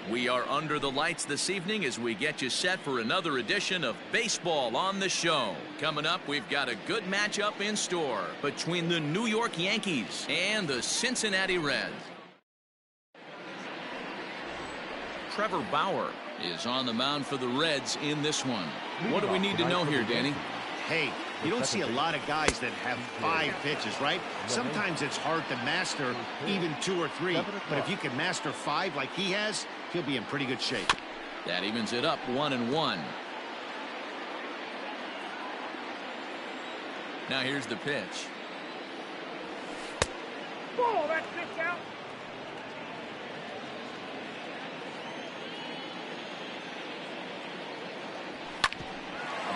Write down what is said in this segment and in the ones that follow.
We are under the lights this evening as we get you set for another edition of Baseball on the Show. Coming up, we've got a good matchup in store between the New York Yankees and the Cincinnati Reds. Trevor Bauer is on the mound for the Reds in this one. What do we need to know here, Danny? Hey, you don't see a lot of guys that have 5 pitches, right? Sometimes it's hard to master even 2 or 3, but if you can master 5 like he has, he'll be in pretty good shape. That evens it up 1-1. Now here's the pitch. Ball, that's pitch out.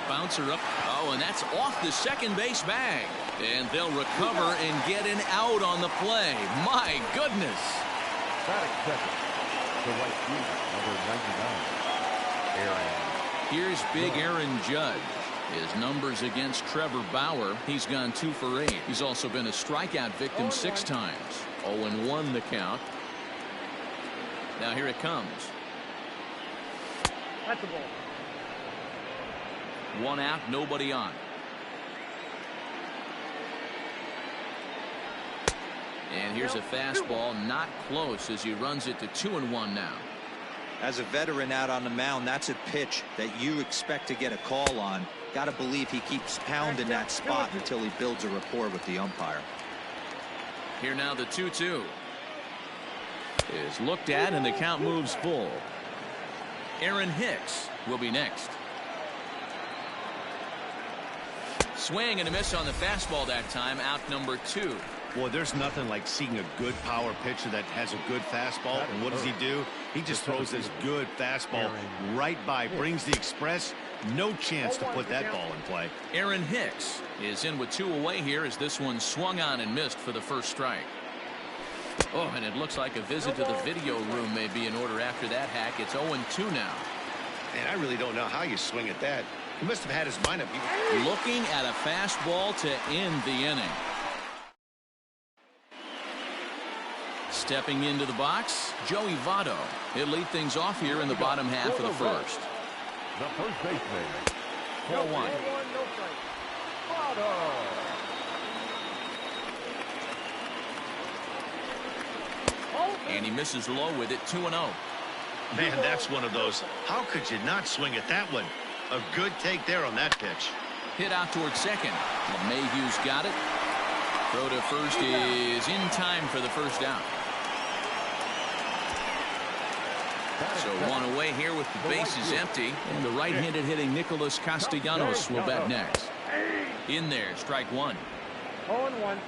Bouncer up. Oh, and that's off the second base bag. And they'll recover and get an out on the play. My goodness. Batting second. The right fielder, number 99. Aaron. Here's big Aaron Judge. His numbers against Trevor Bauer. He's gone 2 for 8. He's also been a strikeout victim 6 times. 0-1 the count. Now here it comes. That's the ball. 1 out, nobody on. And here's a fastball, not close, as he runs it to 2-1 now. As a veteran out on the mound, that's a pitch that you expect to get a call on. Got to believe he keeps pounding that spot until he builds a rapport with the umpire. Here now the 2-2 is looked at, and the count moves full. Aaron Hicks will be next. Swing and a miss on the fastball that time. Out number 2. Boy, there's nothing like seeing a good power pitcher that has a good fastball. And what does he do? He just throws this good fastball right by, brings the express. No chance to put that ball in play. Aaron Hicks is in with 2 away here as this one swung on and missed for the first strike. Oh, and it looks like a visit to the video room may be in order after that hack. It's 0-2 now. And I really don't know how you swing at that. He must have had his mind up. Looking at a fastball to end the inning. Stepping into the box, Joey Votto. He'll lead things off here in the bottom half of the first. The first baseman. 4-1. And he misses low with it. 2-0. Man, that's one of those. How could you not swing at that one? A good take there on that pitch. Hit out towards second. LeMahieu's got it. Throw to first is in time for the first down. So 1 away here with the bases empty. And the right-handed hitting Nicholas Castellanos will bat next. In there, strike 1. 0-1.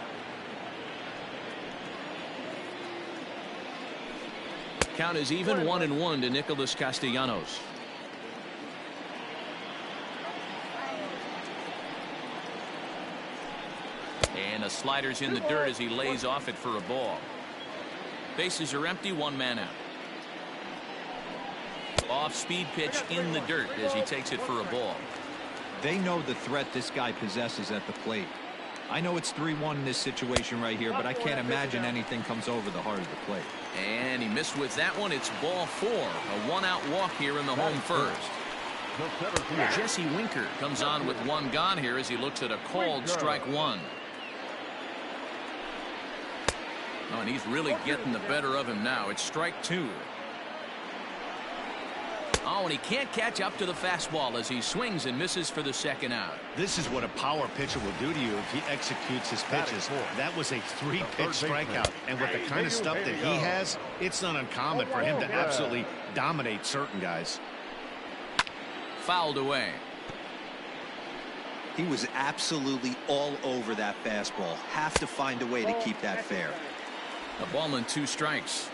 Count is even 1-1 to Nicholas Castellanos. And a slider's in the dirt as he lays off it for a ball. Bases are empty, 1 man out. Off-speed pitch in the dirt as he takes it for a ball. They know the threat this guy possesses at the plate. I know it's 3-1 in this situation right here, but I can't imagine anything comes over the heart of the plate. And he missed with that one. It's ball 4. A 1-out walk here in the home first. Jesse Winker comes on with 1 gone here as he looks at a called strike 1. Oh, and he's really getting the better of him now. It's strike 2. Oh, and he can't catch up to the fastball as he swings and misses for the second out. This is what a power pitcher will do to you if he executes his pitches. That was a 3-pitch strikeout. And with the kind of stuff that he has, it's not uncommon for him to absolutely dominate certain guys. Fouled away. He was absolutely all over that fastball. Have to find a way to keep that fair. A ball and 2 strikes.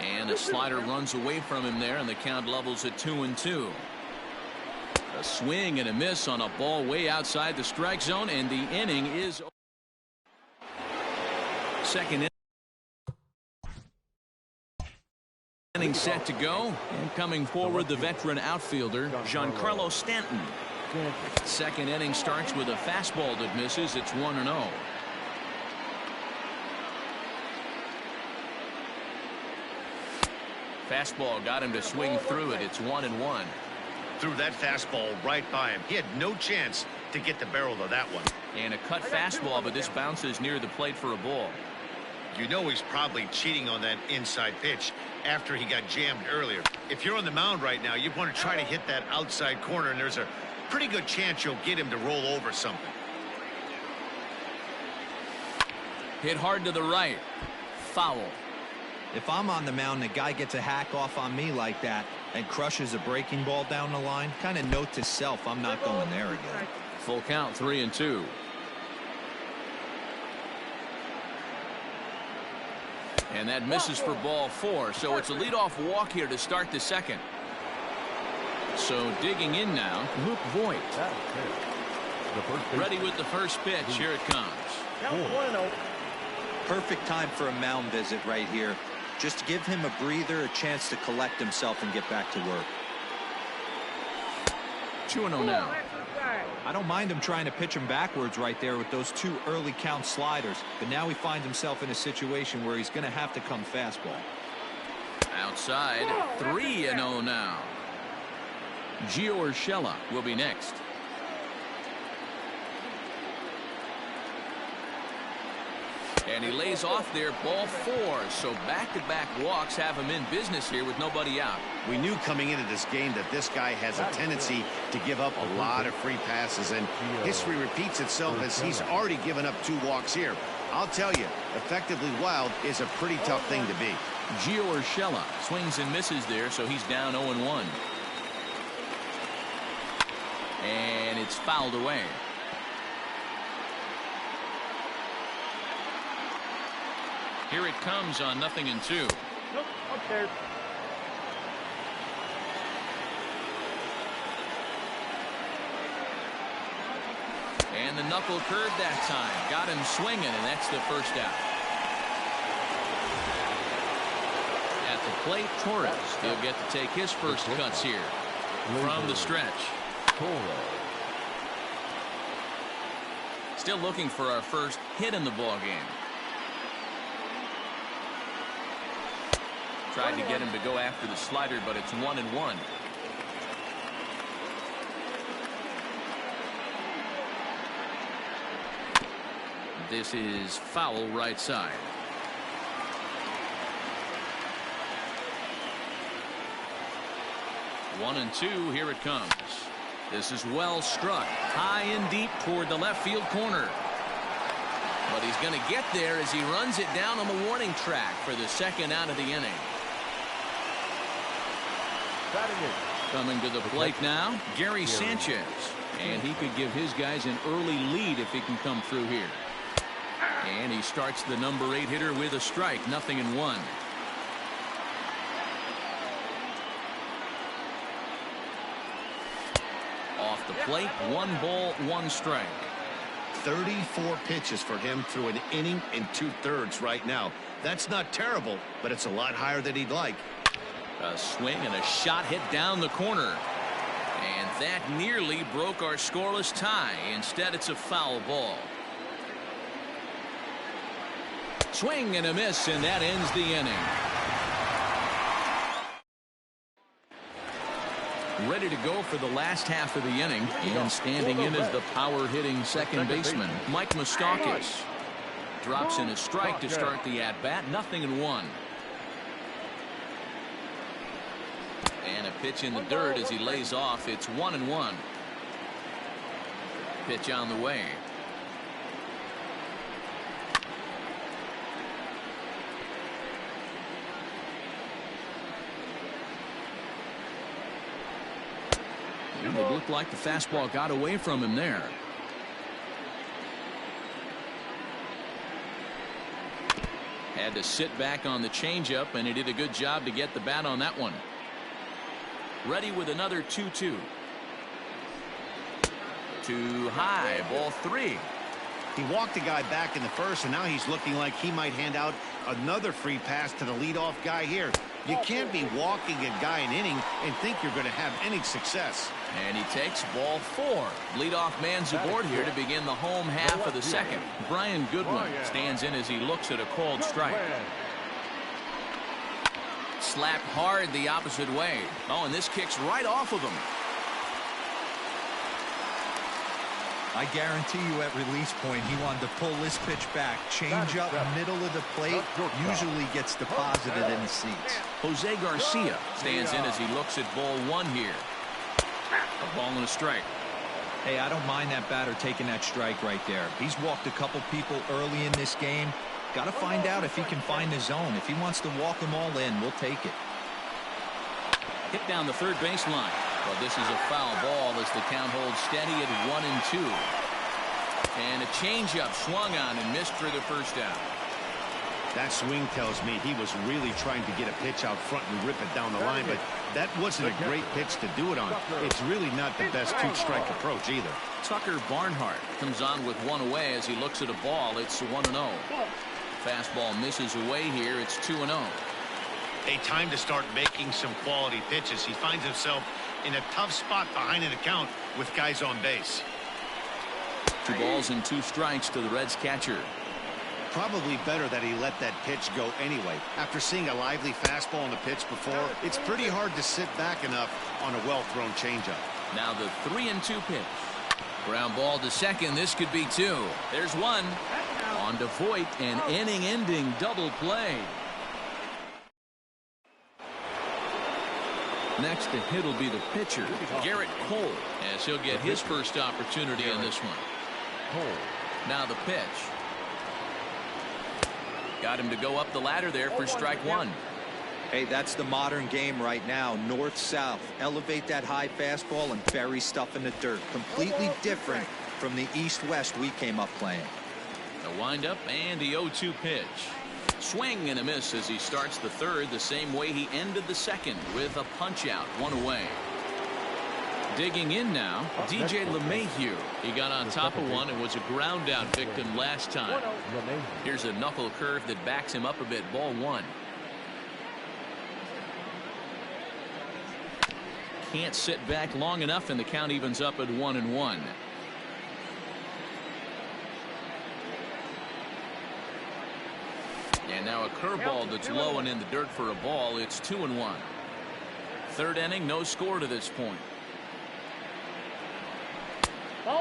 And a slider runs away from him there, and the count levels at 2-2. A swing and a miss on a ball way outside the strike zone, and the inning is second inning set to go. And coming forward, the veteran outfielder, Giancarlo Stanton. Second inning starts with a fastball that misses. It's 1-0. Fastball got him to swing through it. It's 1-1. Threw that fastball right by him. He had no chance to get the barrel of that one. And a cut fastball, but this bounces near the plate for a ball. You know he's probably cheating on that inside pitch after he got jammed earlier. If you're on the mound right now, you want to try to hit that outside corner, and there's a pretty good chance you'll get him to roll over something. Hit hard to the right. Foul. If I'm on the mound and a guy gets a hack off on me like that and crushes a breaking ball down the line, kind of note to self, I'm not going there again. Full count, 3-2. And that misses for ball 4, so it's a leadoff walk here to start the second. So digging in now, Luke Voigt. Ready with the first pitch. Here it comes. Perfect time for a mound visit right here. Just give him a breather, a chance to collect himself and get back to work. 2-0 now. I don't mind him trying to pitch him backwards right there with those 2 early count sliders, but now he finds himself in a situation where he's going to have to come fastball. Outside, 3-0 now. Gio Urshela will be next. And he lays off there, ball 4. So back-to-back walks have him in business here with nobody out. We knew coming into this game that this guy has a tendency to give up a lot of free passes, and history repeats itself as he's already given up 2 walks here. I'll tell you, effectively wild is a pretty tough thing to be. Gio Urshela swings and misses there, so he's down 0-1. And it's fouled away. Here it comes on 0-2. Nope, upstairs. And the knuckle curve that time. Got him swinging, and that's the first out. At the plate, Torres. He'll get to take his first cuts here from the stretch. Still looking for our first hit in the ball game. Tried to get him to go after the slider, but it's 1-1. This is foul right side. One and two. Here it comes. This is well struck high and deep toward the left field corner. But he's going to get there as he runs it down on the warning track for the second out of the inning. Coming to the plate now, Gary Sanchez. And he could give his guys an early lead if he can come through here. And he starts the number 8 hitter with a strike, 0-1. Off the plate, 1 ball, 1 strike. 34 pitches for him through an inning and 2/3 right now. That's not terrible, but it's a lot higher than he'd like. A swing and a shot hit down the corner. And that nearly broke our scoreless tie. Instead, it's a foul ball. Swing and a miss, and that ends the inning. Ready to go for the last half of the inning. And standing in as the power-hitting second baseman, Mike Moustakas. Drops in a strike to start the at-bat, 0-1. And a pitch in the dirt as he lays off. It's 1-1. Pitch on the way. It looked like the fastball got away from him there. Had to sit back on the changeup, and he did a good job to get the bat on that one. Ready with another 2-2. Too high, ball 3. He walked the guy back in the first, and now he's looking like he might hand out another free pass to the leadoff guy here. You can't be walking a guy an inning and think you're going to have any success. And he takes ball 4. Leadoff man's aboard here to begin the home half of the second. Brian Goodwin stands in as he looks at a called strike. slapped hard the opposite way. Oh, and this kicks right off of him. I guarantee you at release point he wanted to pull this pitch back. Change up middle of the plate usually gets deposited in the seats. Jose Garcia stands in as he looks at ball one here. A ball and a strike. Hey, I don't mind that batter taking that strike right there. He's walked a couple people early in this game. Got to find out if he can find the zone. If he wants to walk them all in, we'll take it. Hit down the third baseline. Well, this is a foul ball as the count holds steady at 1-2. And a changeup swung on and missed for the first out. That swing tells me he was really trying to get a pitch out front and rip it down the line, but that wasn't a great pitch to do it on. It's really not the best two-strike approach either. Tucker Barnhart comes on with one away as he looks at a ball. It's 1-0. Fastball misses away here. It's 2-0. A time to start making some quality pitches. He finds himself in a tough spot behind an account with guys on base. 2 balls and 2 strikes to the Reds catcher. Probably better that he let that pitch go anyway. After seeing a lively fastball on the pitch before, it's pretty hard to sit back enough on a well-thrown changeup. Now the 3-2 pitch. Ground ball to second. This could be 2. There's 1. On to Voit, an inning-ending double play. Next to hit will be the pitcher, Garrett Cole, as he'll get his first opportunity in this one. Now the pitch. Got him to go up the ladder there for strike 1. Hey, that's the modern game right now. North-south. Elevate that high fastball and bury stuff in the dirt. Completely different from the east-west we came up playing. The windup and the 0-2 pitch. Swing and a miss as he starts the third the same way he ended the second with a punch out, 1 away. Digging in now, DJ LeMahieu. He got on top of one and was a ground out victim last time. Here's a knuckle curve that backs him up a bit, ball 1. Can't sit back long enough and the count evens up at 1-1. And now a curveball that's low and in the dirt for a ball. It's 2-1. Third inning, no score to this point.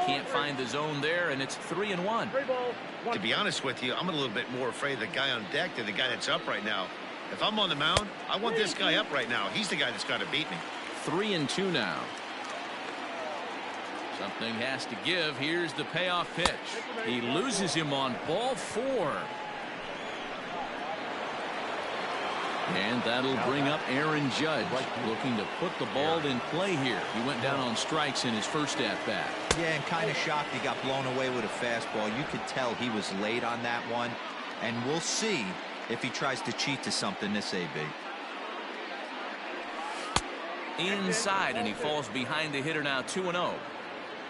Can't find the zone there, and it's 3-1. To be honest with you, I'm a little bit more afraid of the guy on deck than the guy that's up right now. If I'm on the mound, I want this guy up right now. He's the guy that's got to beat me. 3-2 now. Something has to give. Here's the payoff pitch. He loses him on ball 4. And that'll bring up Aaron Judge, looking to put the ball in play here. He went down on strikes in his first at-bat. Yeah, and kind of shocked he got blown away with a fastball. You could tell he was late on that one. And we'll see if he tries to cheat to something this AB. Inside, and he falls behind the hitter now, 2-0.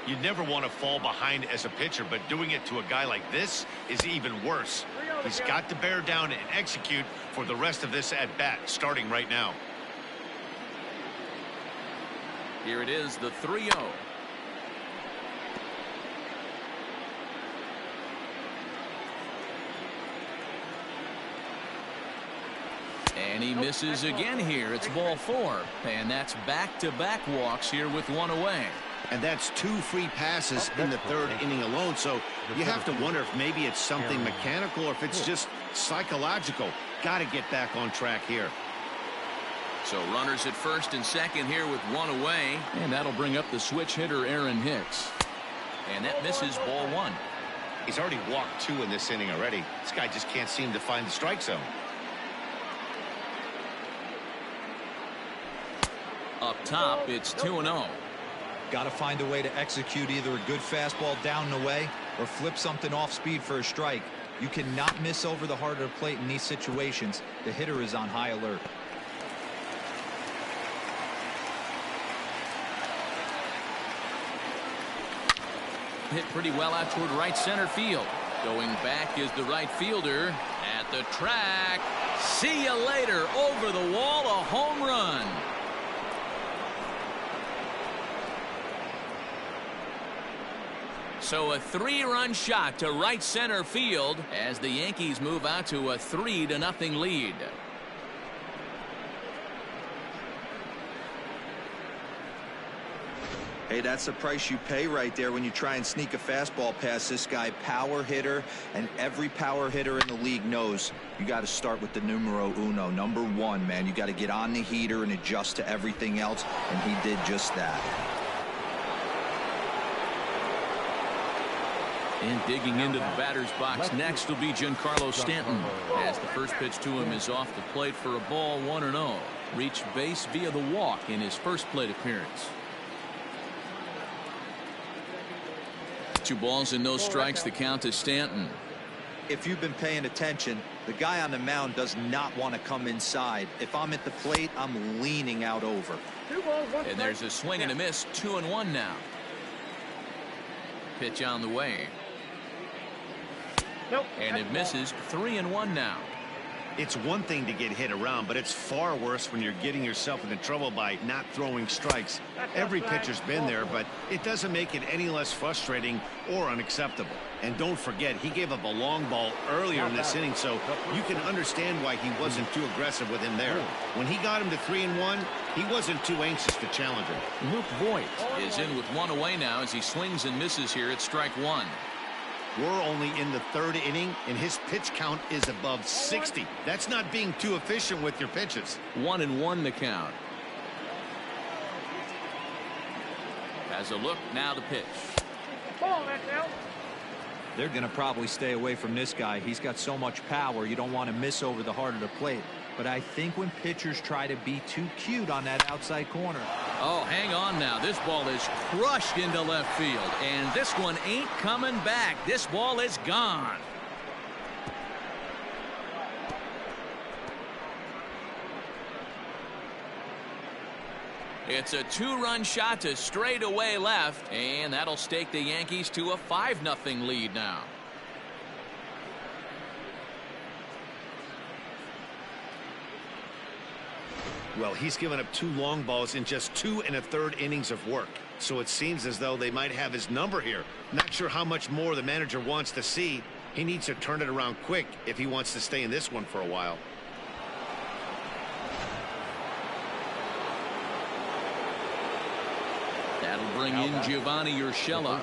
You never want to fall behind as a pitcher, but doing it to a guy like this is even worse. He's got to bear down and execute for the rest of this at-bat, starting right now. Here it is, the 3-0. And he misses again here. It's ball 4. And that's back-to-back walks here with 1 away. And that's 2 free passes in the third inning alone. So you have to wonder if maybe it's something mechanical or if it's just psychological. Got to get back on track here. So runners at first and second here with 1 away. And that'll bring up the switch hitter, Aaron Hicks. And that misses ball 1. He's already walked 2 in this inning already. This guy just can't seem to find the strike zone. Up top, it's 2-0. Got to find a way to execute either a good fastball down and away or flip something off speed for a strike. You cannot miss over the heart of the plate in these situations. The hitter is on high alert. Hit pretty well out toward right center field. Going back is the right fielder at the track. See you later. Over the wall, a home run. So a 3-run shot to right center field as the Yankees move out to a 3-0 lead. Hey, that's the price you pay right there when you try and sneak a fastball past this guy. Power hitter, and every power hitter in the league knows you got to start with the numero uno, number one, man. You got to get on the heater and adjust to everything else, and he did just that. And digging into the batter's box next will be Giancarlo Stanton, as the first pitch to him is off the plate for a ball, 1-0. Reached base via the walk in his first plate appearance. 2 balls and no strikes, the count to Stanton. If you've been paying attention, the guy on the mound does not want to come inside. If I'm at the plate, I'm leaning out over. 2 balls, 1 And there's a swing and a miss, 2-1 now. Pitch on the way. Nope. And it misses, 3-1 now. It's one thing to get hit around, but it's far worse when you're getting yourself into trouble by not throwing strikes. Every pitcher's been there, but it doesn't make it any less frustrating or unacceptable. And don't forget, he gave up a long ball earlier in this inning, so you can understand why he wasn't too aggressive with him there. When he got him to 3-1, he wasn't too anxious to challenge him. Luke Voigt is in with 1 away now as he swings and misses here at strike 1. We're only in the 3rd inning, and his pitch count is above 60. That's not being too efficient with your pitches. 1-1 the count. Has a look, now the pitch. Ball, that's out. They're going to probably stay away from this guy. He's got so much power, you don't want to miss over the heart of the plate. But I think when pitchers try to be too cute on that outside corner. Oh, hang on now. This ball is crushed into left field, and this one ain't coming back. This ball is gone. It's a 2-run shot to straightaway left, and that'll stake the Yankees to a 5-0 lead now. Well, he's given up 2 long balls in just 2 1/3 innings of work. So it seems as though they might have his number here. Not sure how much more the manager wants to see. He needs to turn it around quick if he wants to stay in this one for a while. That'll bring in Giovanni Urshela.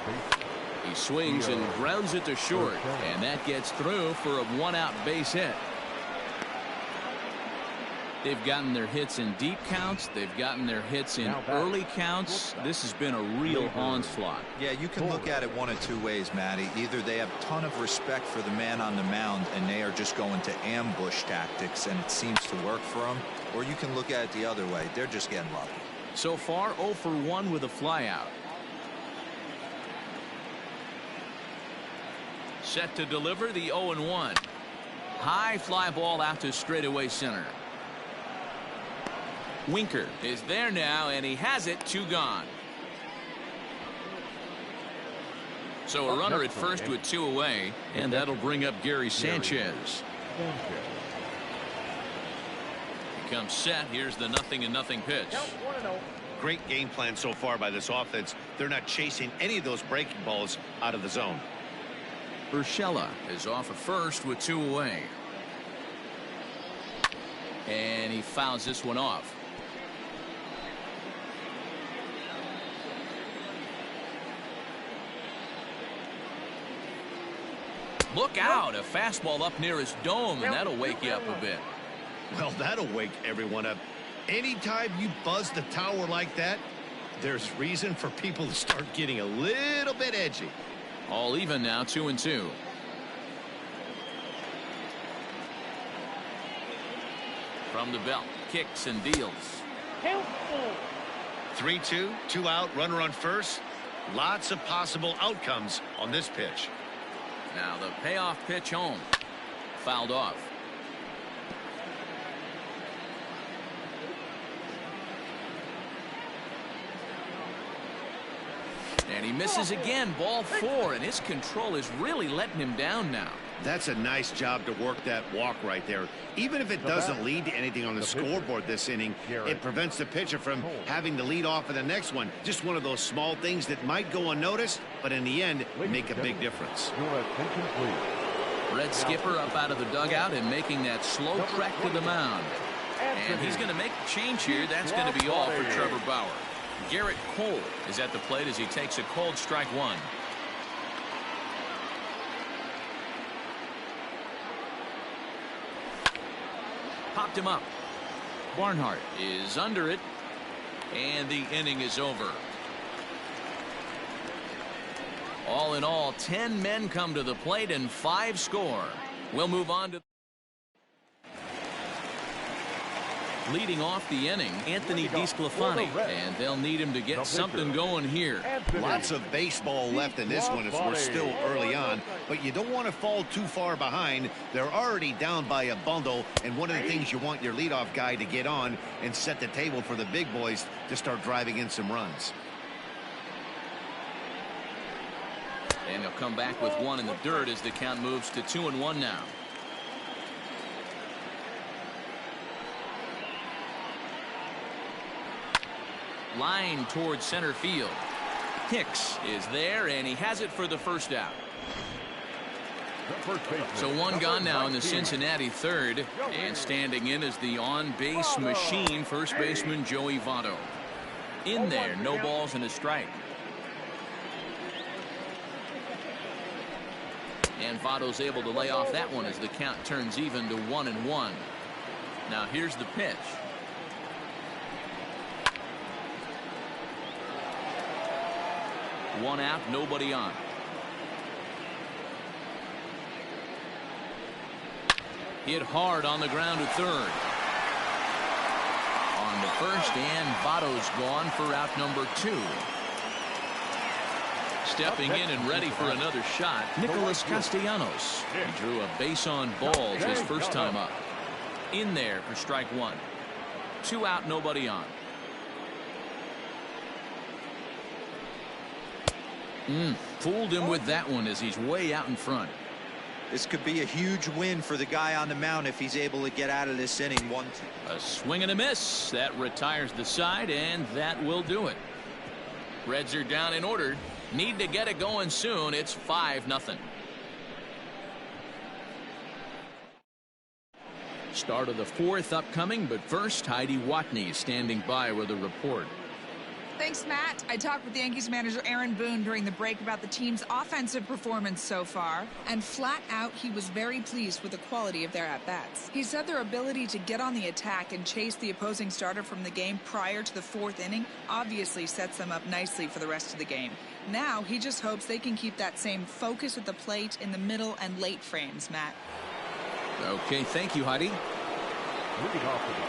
He swings and grounds it to short, and that gets through for a 1-out base hit. They've gotten their hits in deep counts. They've gotten their hits in early counts. This has been a real onslaught. Yeah, you can look at it one of 2 ways, Matty. Either they have a ton of respect for the man on the mound and they are just going to ambush tactics and it seems to work for them, or you can look at it the other way. They're just getting lucky. So far, 0 for 1 with a flyout. Set to deliver the 0-1. High fly ball out to straightaway center. Winker is there now, and he has it, 2 gone. So a runner at first with 2 away, and that'll bring up Gary Sanchez. He comes set. Here's the 0-0 pitch. Great game plan so far by this offense. They're not chasing any of those breaking balls out of the zone. Urshela is off at first with 2 away. And he fouls this one off. Look out, a fastball up near his dome, and that'll wake you up a bit. Well, that'll wake everyone up. Anytime you buzz the tower like that, there's reason for people to start getting a little bit edgy. All even now, 2-2. From the belt, kicks and deals. 3-2, 2 out, runner on first. Lots of possible outcomes on this pitch. Now the payoff pitch home. Fouled off. And he misses again, ball 4, and his control is really letting him down now. That's a nice job to work that walk right there. Even if it doesn't lead to anything on the scoreboard this inning, it prevents the pitcher from having to lead off in the next one. Just one of those small things that might go unnoticed, but in the end, make a big difference. Red Skipper up out of the dugout and making that slow trek to the mound. And he's going to make the change here. That's going to be all for Trevor Bauer. Garrett Cole is at the plate as he takes a cold strike one. Popped him up. Barnhart is under it, and the inning is over. All in all, 10 men come to the plate and 5 score. We'll move on to leading off the inning, Anthony DeSclafani, and they'll need him to get something going here. Lots of baseball left in this one as we're still early on, but you don't want to fall too far behind. They're already down by a bundle, and one of the things you want your leadoff guy to get on and set the table for the big boys to start driving in some runs. And he'll come back with one in the dirt as the count moves to 2-1 now. Line towards center field. Hicks is there, and he has it for the first out. So one gone now in the Cincinnati third, and standing in is the on-base machine, first baseman Joey Votto. In there, no balls and a strike. And Votto's able to lay off that one as the count turns even to 1-1. Now here's the pitch. One out, nobody on. Hit hard on the ground to third. On the first, and Votto's gone for out number 2. Stepping in and ready for another shot, Nicholas Castellanos. He drew a base on balls his first time up. In there for strike 1. 2 out, nobody on. Fooled him with that one as he's way out in front. This could be a huge win for the guy on the mound if he's able to get out of this inning. A swing and a miss. That retires the side, and that will do it. Reds are down in order. Need to get it going soon. It's 5-0. Start of the 4th upcoming, but first, Heidi Watney standing by with a report. Thanks, Matt. I talked with Yankees manager Aaron Boone during the break about the team's offensive performance so far, and flat out, he was very pleased with the quality of their at-bats. He said their ability to get on the attack and chase the opposing starter from the game prior to the 4th inning obviously sets them up nicely for the rest of the game. Now, he just hopes they can keep that same focus at the plate in the middle and late frames, Matt. Okay, thank you, Heidi.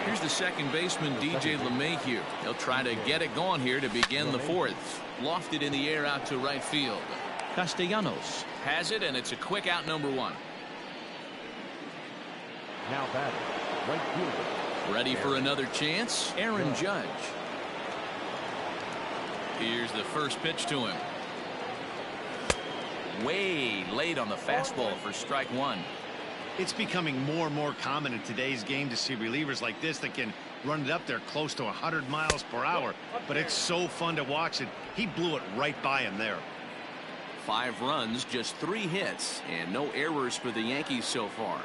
Here's the second baseman, DJ LeMahieu. He'll try to get it going here to begin the 4th. Lofted in the air out to right field. Castellanos has it, and it's a quick out, number 1. Now batting, right fielder. Ready for another chance, Aaron Judge. Here's the first pitch to him. Way late on the fastball for strike 1. It's becoming more and more common in today's game to see relievers like this that can run it up there close to 100 miles per hour. But it's so fun to watch it. He blew it right by him there. 5 runs, just 3 hits, and no errors for the Yankees so far.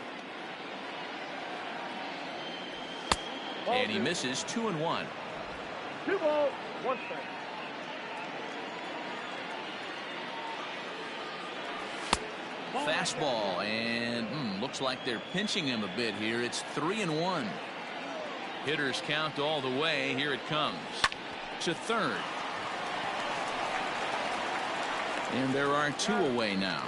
And he misses 2-1. 2 balls, 1 strike. Fastball, and looks like they're pinching him a bit here. It's 3-1. Hitters count all the way. Here it comes to third. And there are 2 away now.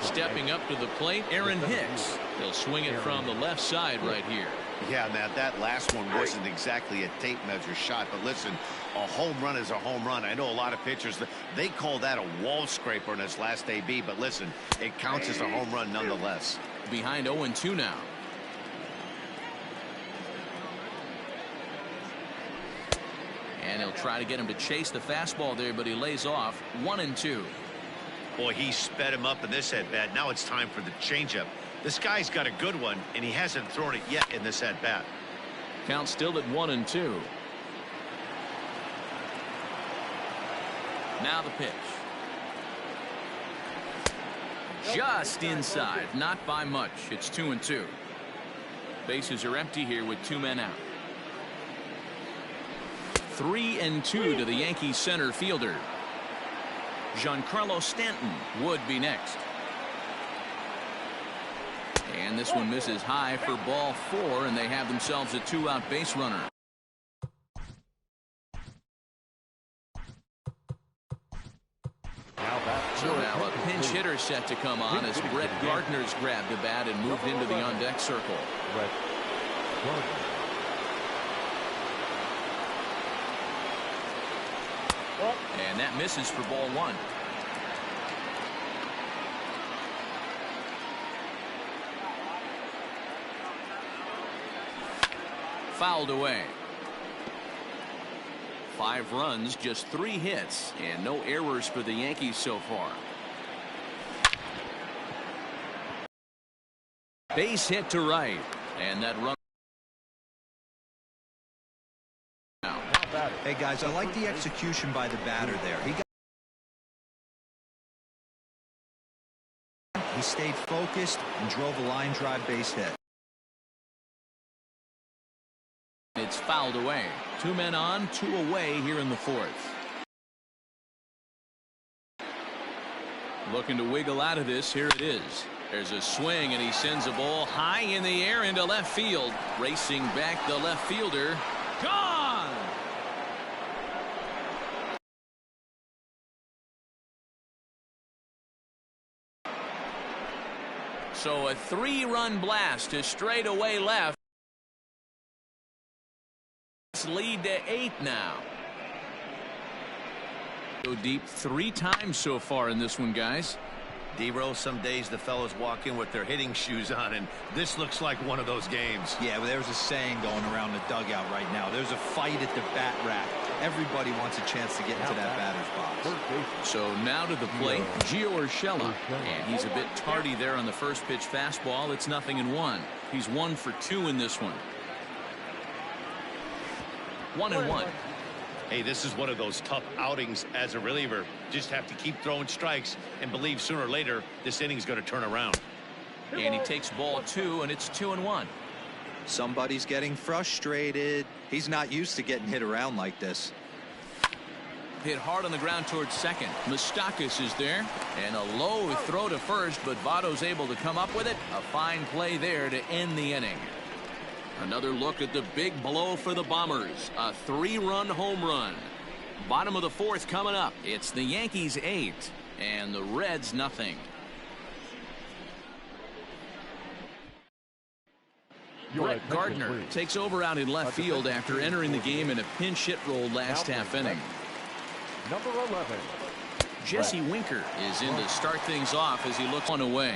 Stepping up to the plate, Aaron Hicks. He'll swing it from the left side right here. Yeah, Matt, that last one wasn't exactly a tape measure shot, but listen, a home run is a home run. I know a lot of pitchers, they call that a wall scraper in its last AB, but listen, it counts as a home run nonetheless. Behind 0-2 now. And he'll try to get him to chase the fastball there, but he lays off. 1-2. Boy, he sped him up in this at-bat. Now it's time for the changeup. This guy's got a good one, and he hasn't thrown it yet in this at-bat. Count still at 1-2. Now the pitch. Just inside, not by much. It's 2-2. Bases are empty here with 2 men out. 3-2 to the Yankees center fielder. Giancarlo Stanton would be next. And this one misses high for ball 4, and they have themselves a 2-out base runner. So now a pinch hitter set to come on as Brett Gardner's grabbed a bat and moved into the on-deck circle. And that misses for ball 1. Fouled away. 5 runs, just 3 hits, and no errors for the Yankees so far. Base hit to right, and that run. Hey guys, I like the execution by the batter there. He stayed focused and drove a line drive base hit. It's fouled away. 2 men on, 2 away here in the 4th. Looking to wiggle out of this. Here it is. There's a swing, and he sends a ball high in the air into left field. Racing back the left fielder. Gone! So a 3-run blast to straightaway left. Lead to 8 now. Go deep 3 times so far in this one, guys. D-Roll, some days the fellows walk in with their hitting shoes on, and this looks like one of those games. Yeah, well, there's a saying going around the dugout right now. There's a fight at the bat rack. Everybody wants a chance to get into that batter's box. So now to the plate, Gio Urshela, and he's a bit tardy there on the first pitch fastball. It's 0-1. He's 1 for 2 in this one. 1-1. Hey, this is one of those tough outings as a reliever. Just have to keep throwing strikes and believe sooner or later this inning's going to turn around. And he takes ball 2, and it's 2-1. Somebody's getting frustrated. He's not used to getting hit around like this. Hit hard on the ground towards second. Moustakas is there, and a low throw to first, but Votto's able to come up with it. A fine play there to end the inning. Another look at the big blow for the Bombers. A 3-run home run. Bottom of the 4th coming up. It's the Yankees 8 and the Reds 0. Brett Gardner takes over out in left field after entering the game in a pinch hit role last half inning. Number 11. Jesse Winker is in to start things off as he looks one away.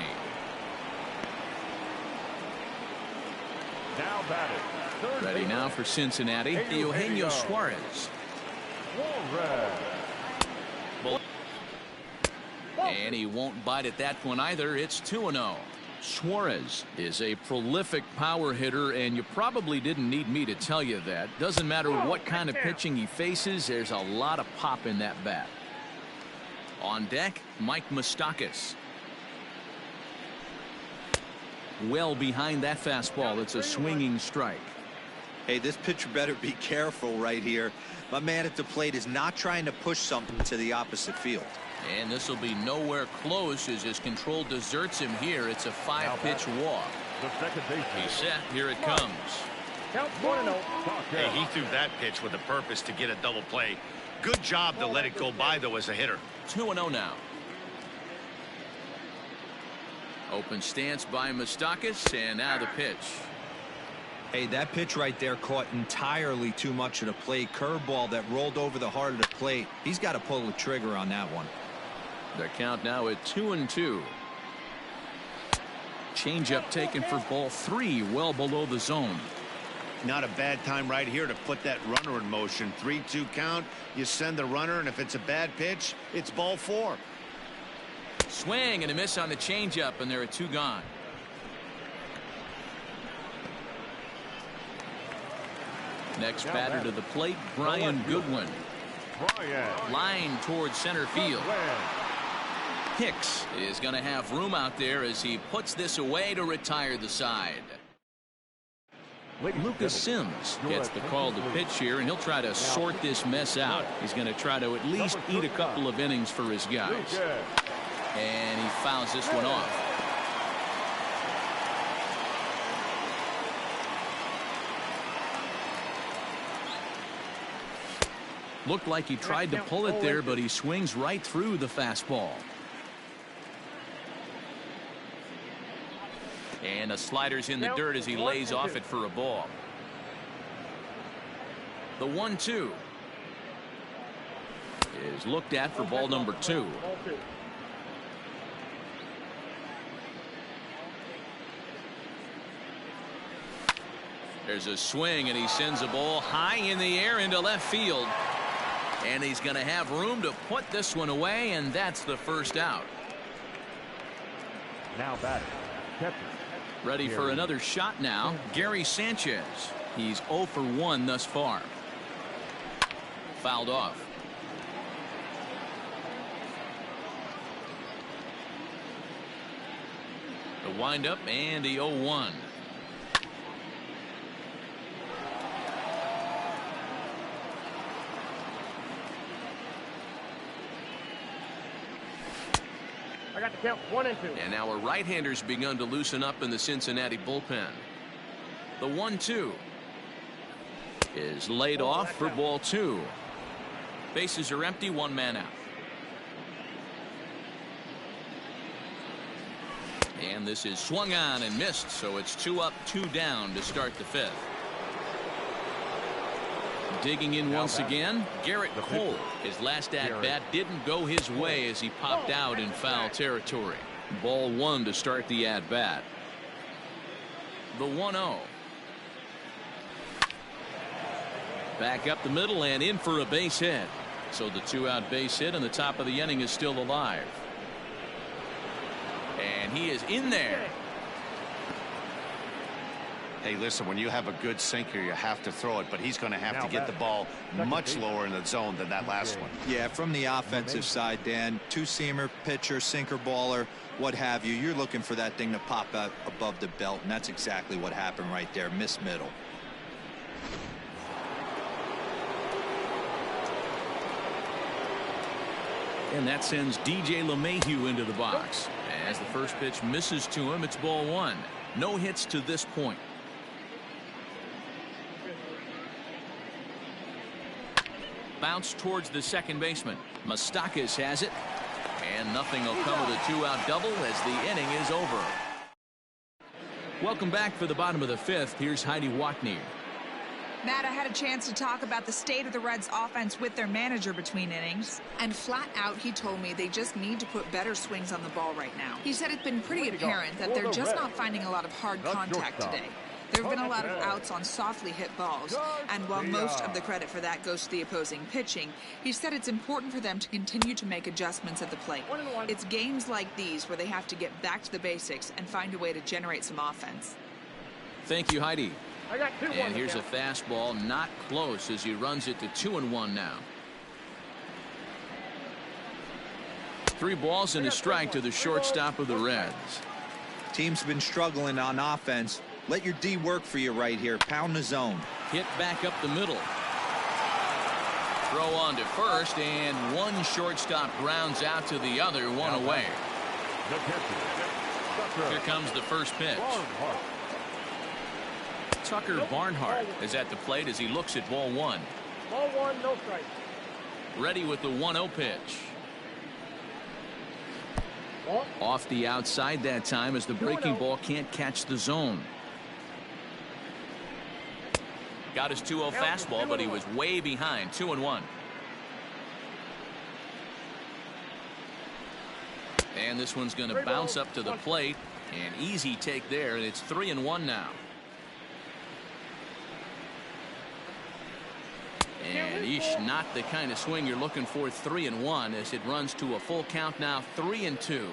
Now batting. Ready now for Cincinnati, Eugenio Suarez. And he won't bite at that one either. It's 2-0. Suarez is a prolific power hitter, and you probably didn't need me to tell you that. Doesn't matter what kind of pitching he faces, there's a lot of pop in that bat. On deck, Mike Moustakas. Well behind that fastball. It's a swinging strike. Hey, this pitcher better be careful right here. My man at the plate is not trying to push something to the opposite field. And this will be nowhere close as his control deserts him here. It's a 5-pitch walk. He's set. Here it comes. Count 1-0. Hey, he threw that pitch with a purpose to get a double play. Good job to let it go by, though, as a hitter. 2-0 now. Open stance by Moustakas, and now the pitch. Hey, that pitch right there caught entirely too much of the plate. Curveball that rolled over the heart of the plate. He's got to pull the trigger on that one. The count now at 2-2. Changeup taken for ball 3, well below the zone. Not a bad time right here to put that runner in motion. 3-2 count. You send the runner, and if it's a bad pitch, it's ball 4. Swing and a miss on the changeup, and there are 2 gone. Next batter to the plate, Brian Goodwin. Line towards center field. Hicks is going to have room out there as he puts this away to retire the side. Lucas Sims gets the call to pitch here, and he'll try to sort this mess out. He's going to try to at least eat a couple of innings for his guys. And he fouls this one off. Looked like he tried to pull it there, but he swings right through the fastball. And the slider's in the dirt as he lays off it for a ball. The 1-2 is looked at for ball number 2. There's a swing, and he sends a ball high in the air into left field. And he's going to have room to put this one away, and that's the first out. Now batting, catcher. Ready for another shot now, Gary Sanchez. He's 0 for 1 thus far. Fouled off. The windup and the 0-1. I got the count 1 and 2. And now our right-handers begun to loosen up in the Cincinnati bullpen. The 1-2 is laid off for ball 2. Bases are empty, 1 man out. And this is swung on and missed, so it's 2 up, 2 down to start the 5th. Digging in once again, Garrett Cole. His last at-bat didn't go his way as he popped out in foul territory. Ball 1 to start the at-bat. The 1-0. Back up the middle and in for a base hit. So the 2-out base hit and the top of the inning is still alive. And he is in there. Hey, listen, when you have a good sinker, you have to throw it, but he's going to have to get the ball much lower in the zone than that last one. Yeah, from the offensive side, Dan, two-seamer, pitcher, sinker baller, what have you, you're looking for that thing to pop out above the belt, and that's exactly what happened right there. Miss middle. And that sends DJ LeMahieu into the box. As the first pitch misses to him, it's ball 1. No hits to this point. Bounce towards the second baseman. Moustakas has it. And nothing will come with a 2-out double as the inning is over. Welcome back for the bottom of the 5th. Here's Heidi Watney. Matt, I had a chance to talk about the state of the Reds offense with their manager between innings, and flat out he told me they just need to put better swings on the ball right now. He said it's been pretty apparent that they're just not finding a lot of hard contact today. There have been a lot of outs on softly hit balls, and while most of the credit for that goes to the opposing pitching, he said it's important for them to continue to make adjustments at the plate. It's games like these where they have to get back to the basics and find a way to generate some offense. Thank you, Heidi. I got 2-1. And here's a fastball not close as he runs it to 2-1 now. 3 balls and a strike to the shortstop of the Reds. Team's been struggling on offense. Let your D work for you right here. Pound the zone. Hit back up the middle. Throw on to first, and one shortstop grounds out to the other, 1 away. Here comes the first pitch. Tucker Barnhart is at the plate as he looks at ball 1. Ball 1, no strike. Ready with the 1-0 pitch. Off the outside that time as the breaking ball can't catch the zone. Got his 2-0 fastball, but he was way behind. 2-1. And this one's going to bounce up to the plate. An easy take there, and it's 3-1 now. And not the kind of swing you're looking for. 3-1 as it runs to a full count now. 3-2.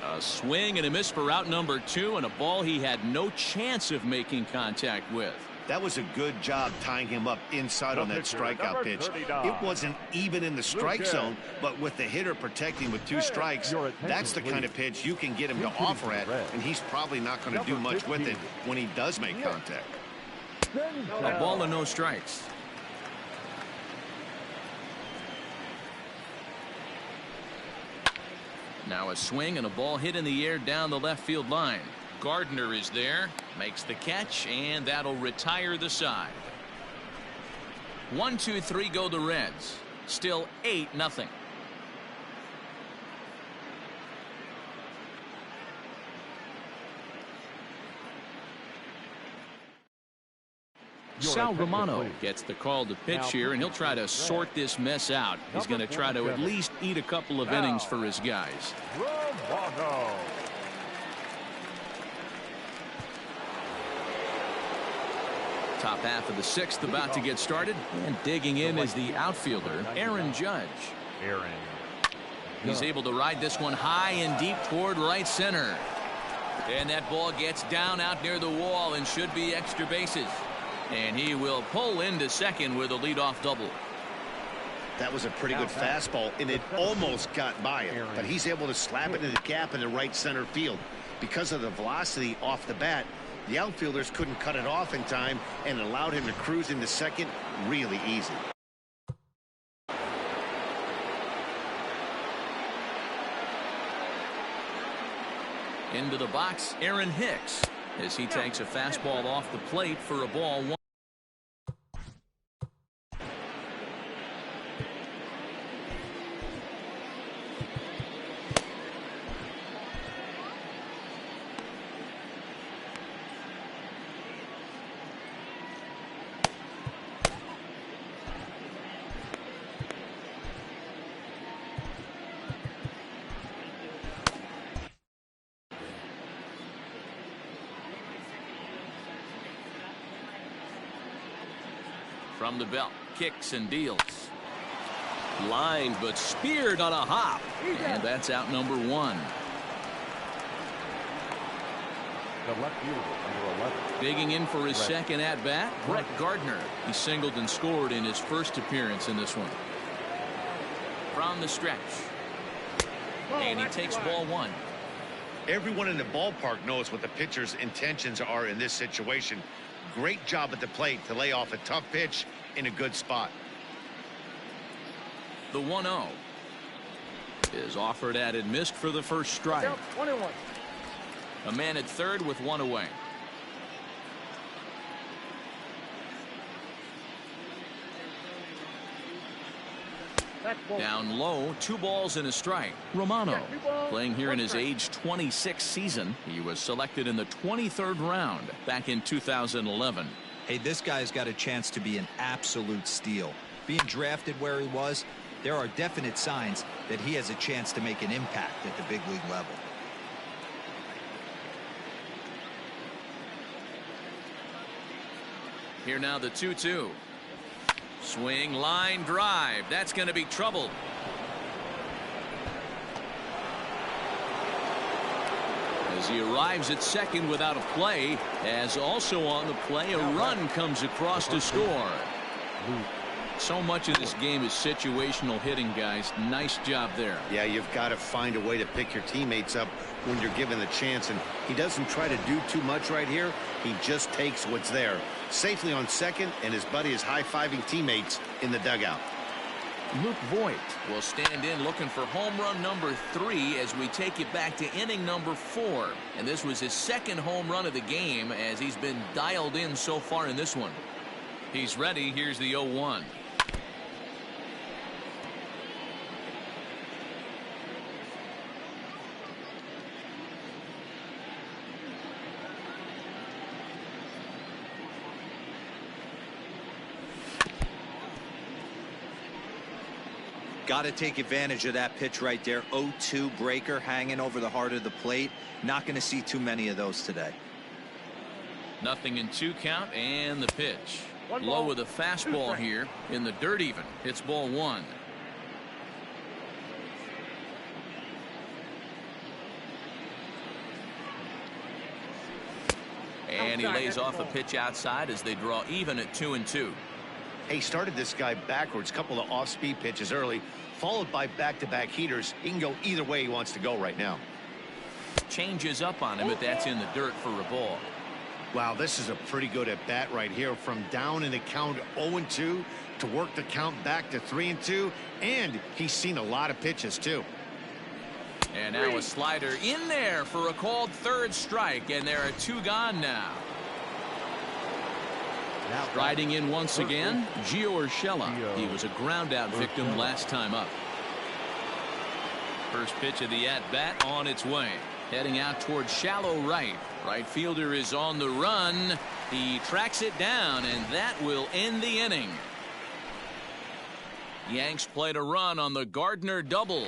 A swing and a miss for out number 2, and a ball he had no chance of making contact with. That was a good job tying him up inside on that strikeout pitch. It wasn't even in the strike zone, but with the hitter protecting with 2 strikes, that's the kind of pitch you can get him to offer at, and he's probably not going to do much with it when he does make contact. A ball and no strikes. Now a swing and a ball hit in the air down the left field line. Gardner is there, makes the catch, and that'll retire the side. 1, 2, 3 go the Reds. Still 8-0. Sal Romano gets the call to pitch here, and he'll try to sort this mess out. He's going to try to at least eat a couple of innings for his guys. Romano. Top half of the 6th about to get started, and digging in is the outfielder, Aaron Judge. He's able to ride this one high and deep toward right center. And that ball gets down out near the wall and should be extra bases. And he will pull into second with a leadoff double. That was a pretty good fastball, and it almost got by him. But he's able to slap it in the gap in the right center field. Because of the velocity off the bat, the outfielders couldn't cut it off in time and allowed him to cruise into second really easy. Into the box, Aaron Hicks, as he takes a fastball off the plate for a ball 1. From the belt, kicks and deals. Lined but speared on a hop. And that's out number 1. The left fielder, number 11. Digging in for his second at-bat, Brett Gardner. He singled and scored in his first appearance in this one. From the stretch. And he takes ball 1. Everyone in the ballpark knows what the pitcher's intentions are in this situation. Great job at the plate to lay off a tough pitch in a good spot. The 1-0 is offered at and missed for the first strike. 1-1. A man at third with 1 away. Down low, 2 balls and a strike. Romano playing here in his age 26 season. He was selected in the 23rd round back in 2011. Hey, this guy's got a chance to be an absolute steal. Being drafted where he was, there are definite signs that he has a chance to make an impact at the big league level. Here now the 2-2. Swing, line, drive. That's going to be trouble. As he arrives at second without a play, as also on the play, a run comes across to score. So much of this game is situational hitting, guys. Nice job there. Yeah, you've got to find a way to pick your teammates up when you're given the chance, and he doesn't try to do too much right here. He just takes what's there. Safely on second, and his buddy is high-fiving teammates in the dugout. Luke Voigt will stand in looking for home run number 3 as we take it back to inning number 4. And this was his second home run of the game as he's been dialed in so far in this one. He's ready. Here's the 0-1. Got to take advantage of that pitch right there. 0-2 breaker hanging over the heart of the plate. Not going to see too many of those today. Nothing in 2 count, and the pitch. Low with a fastball here in the dirt even. It's ball 1. And he lays off a pitch outside as they draw even at 2-2. He started this guy backwards, couple of off-speed pitches early, followed by back-to-back heaters. He can go either way he wants to go right now. Changes up on him, but that's in the dirt for a ball. Wow, this is a pretty good at-bat right here. From down in the count 0-2 to work the count back to 3-2, and he's seen a lot of pitches, too. And now a slider in there for a called third strike, and there are 2 gone now. Riding in once again, Gio Urshela. He was a ground-out victim last time up. First pitch of the at-bat on its way. Heading out towards shallow right. Right fielder is on the run. He tracks it down, and that will end the inning. Yanks played a run on the Gardner double.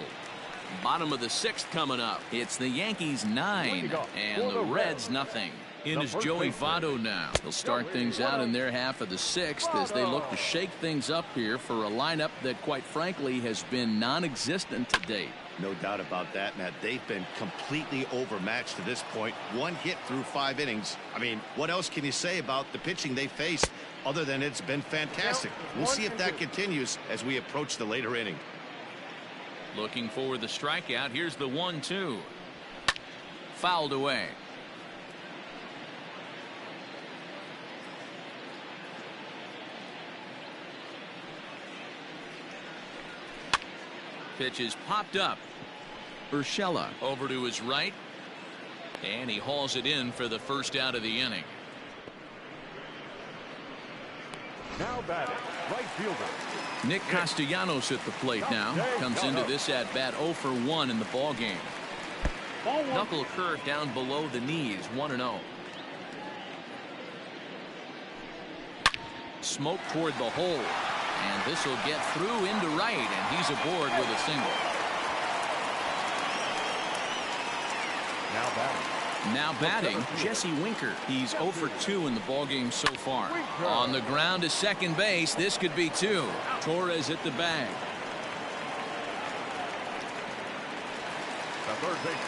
Bottom of the 6th coming up. It's the Yankees 9 and the Reds nothing. In is Joey Votto now. They'll start things out in their half of the 6th as they look to shake things up here for a lineup that, quite frankly, has been non-existent to date. No doubt about that, Matt. They've been completely overmatched to this point. 1 hit through 5 innings. I mean, what else can you say about the pitching they face other than it's been fantastic? We'll see if that continues as we approach the later inning. Looking for the strikeout. Here's the 1-2. Fouled away. Pitch is popped up. Urshela over to his right, and he hauls it in for the first out of the inning. Now batting, right fielder Nick Castellanos at the plate now. Comes into this at bat 0 for 1 in the ball game. Knuckle curve down below the knees, 1-0. Smoke toward the hole. And this will get through into right, and he's aboard with a single. Now batting, Jesse Winker. He's 0 for 2 in the ballgame so far. On the ground to second base. This could be 2. Torres at the bag.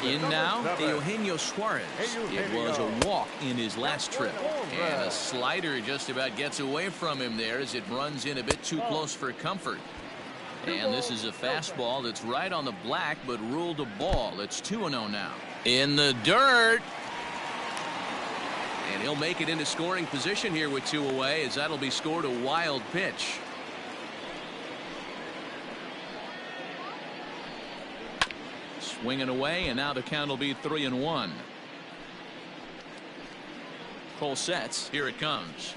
In now, Eugenio Suarez. It was a walk in his last trip. And a slider just about gets away from him there as it runs in a bit too close for comfort. And this is a fastball that's right on the black but ruled a ball. It's 2-0 now. In the dirt. And he'll make it into scoring position here with 2 away as that'll be scored a wild pitch. Swinging away, and now the count will be 3-1. Cole sets. Here it comes.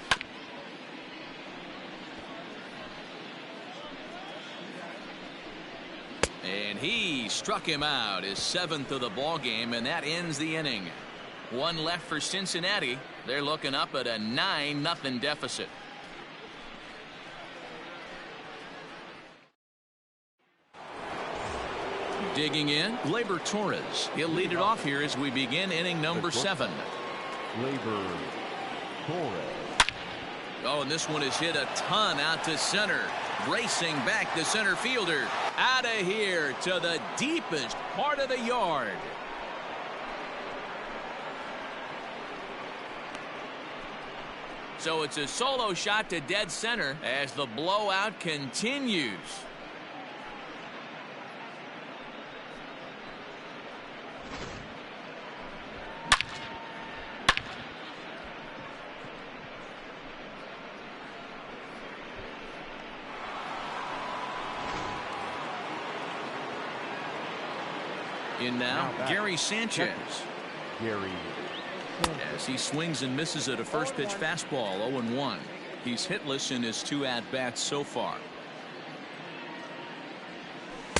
And he struck him out, his 7th of the ball game, and that ends the inning. 1 left for Cincinnati. They're looking up at a 9-0 deficit. Digging in, Gleyber Torres. He'll lead it off here as we begin inning number 7. Gleyber Torres. Oh, and this one is hit a ton out to center. Racing back the center fielder. Out of here to the deepest part of the yard. So it's a solo shot to dead center as the blowout continues. In now, Gary Sanchez. As he swings and misses at a first pitch fastball, 0-1. He's hitless in his 2 at-bats so far.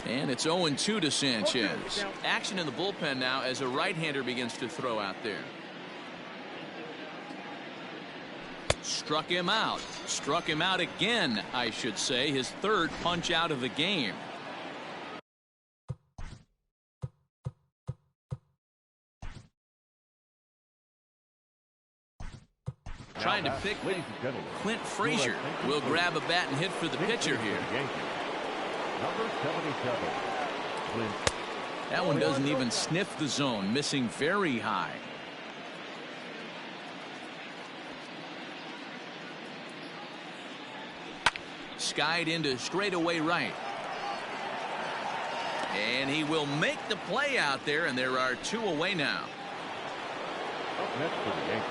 And it's 0-2 to Sanchez. Action in the bullpen now as a right-hander begins to throw out there. Struck him out. Struck him out again, I should say. His 3rd punch out of the game. Trying to pick Clint Frazier. Will grab a bat and hit for the pitcher here. Number 77. Clint. That one doesn't even sniff the zone, missing very high. skied into straightaway right. And he will make the play out there, and there are 2 away now.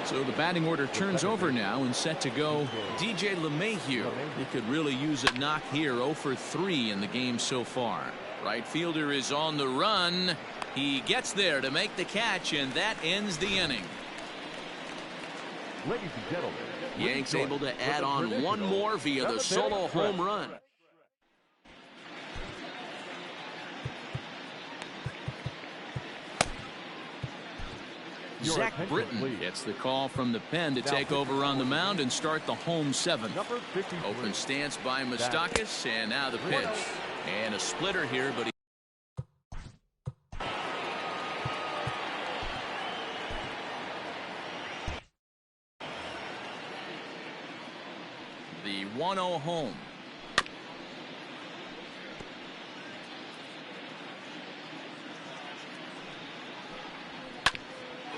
So the batting order turns over now and set to go DJ LeMahieu. He could really use a knock here. 0 for 3 in the game so far. Right fielder is on the run. He gets there to make the catch, and that ends the inning. Ladies and gentlemen, Yanks able to add on 1 more via the solo home run. Zach Britton gets the call from the pen to take over on the mound and start the home 7th. Open stance by Moustakas, and now the pitch. And a splitter here, but the 1-0 home.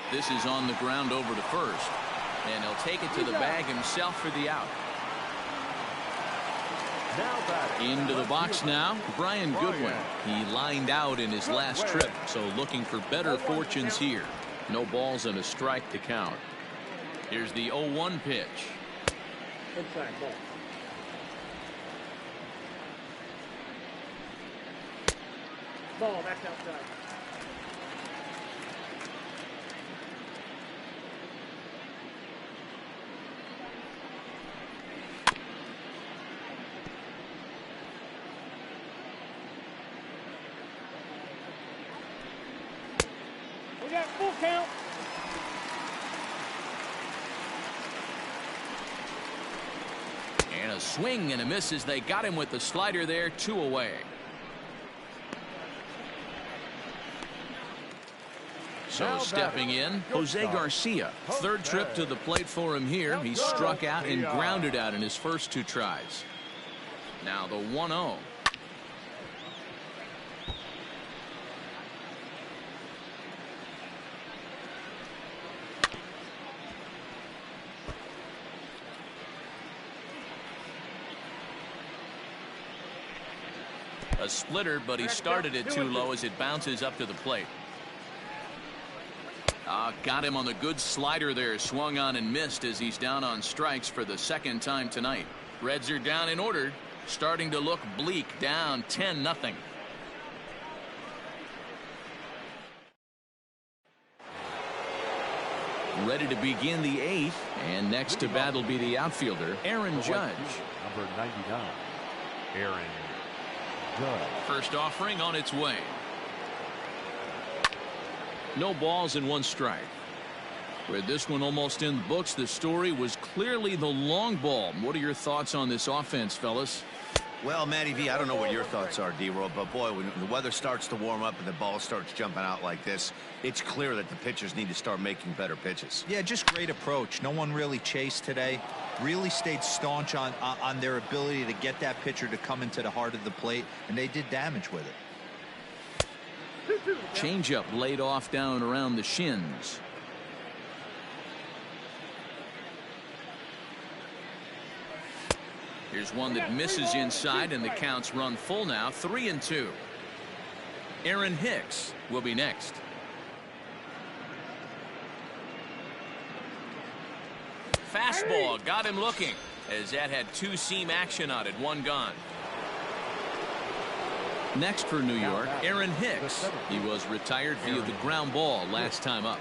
This is on the ground over to first, and he'll take it to the bag himself for the out. Into the box now, Brian Goodwin. He lined out in his last trip, so looking for better fortunes here. No balls and a strike to count. Here's the 0-1 pitch. Inside ball. Ball, that's outside. We got full count. And a swing and a miss as they got him with the slider there. 2 away. So stepping in, Jose Garcia. 3rd trip to the plate for him here. He struck out and grounded out in his first 2 tries. Now the 1-0. A splitter, but he started it too low as it bounces up to the plate. Got him on the good slider there. Swung on and missed as he's down on strikes for the 2nd time tonight. Reds are down in order. Starting to look bleak, down 10-0. Ready to begin the 8th, and next to bat will be the outfielder, Aaron Judge. Number 99, Aaron Judge. First offering on its way. No balls and 1 strike. With this one almost in the books, the story was clearly the long ball. What are your thoughts on this offense, fellas? Well, Matty V, I don't know what your thoughts are, D-Roll, but boy, when the weather starts to warm up and the ball starts jumping out like this, it's clear that the pitchers need to start making better pitches. Yeah, just great approach. No one really chased today. Really stayed staunch on their ability to get that pitcher to come into the heart of the plate, and they did damage with it. Changeup laid off down around the shins. Here's one that misses inside, and the count's run full now. 3-2. Aaron Hicks will be next. Fastball got him looking, as that had 2-seam action on it. 1 gone. Next for New York, Aaron Hicks. He was retired via the ground ball last time up.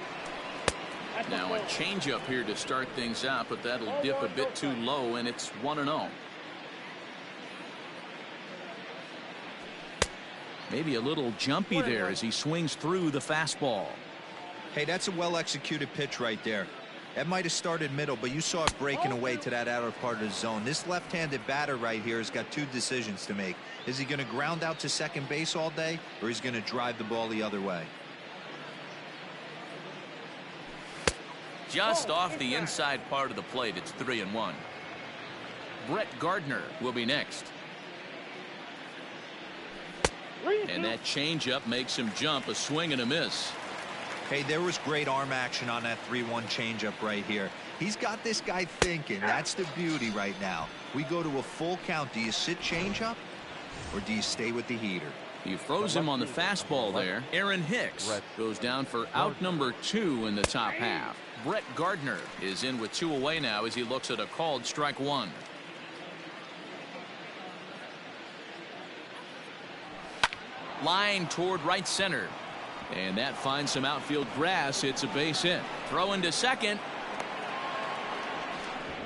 Now a changeup here to start things out, but that'll dip a bit too low, and it's 1-0. Maybe a little jumpy there as he swings through the fastball. Hey, that's a well-executed pitch right there. That might have started middle, but you saw it breaking away to that outer part of the zone. This left-handed batter right here has got 2 decisions to make. Is he going to ground out to second base all day, or is he going to drive the ball the other way? Just off the inside part of the plate. It's 3-1. Brett Gardner will be next. And that changeup makes him jump. A swing and a miss. Hey, there was great arm action on that 3-1 changeup right here. He's got this guy thinking. That's the beauty right now. We go to a full count. Do you sit changeup or do you stay with the heater? He throws him on the fastball there. Aaron Hicks goes down for out number 2 in the top half. Brett Gardner is in with 2 away now as he looks at a called strike 1. Line toward right center. And that finds some outfield grass. It's a base hit. Throw into second.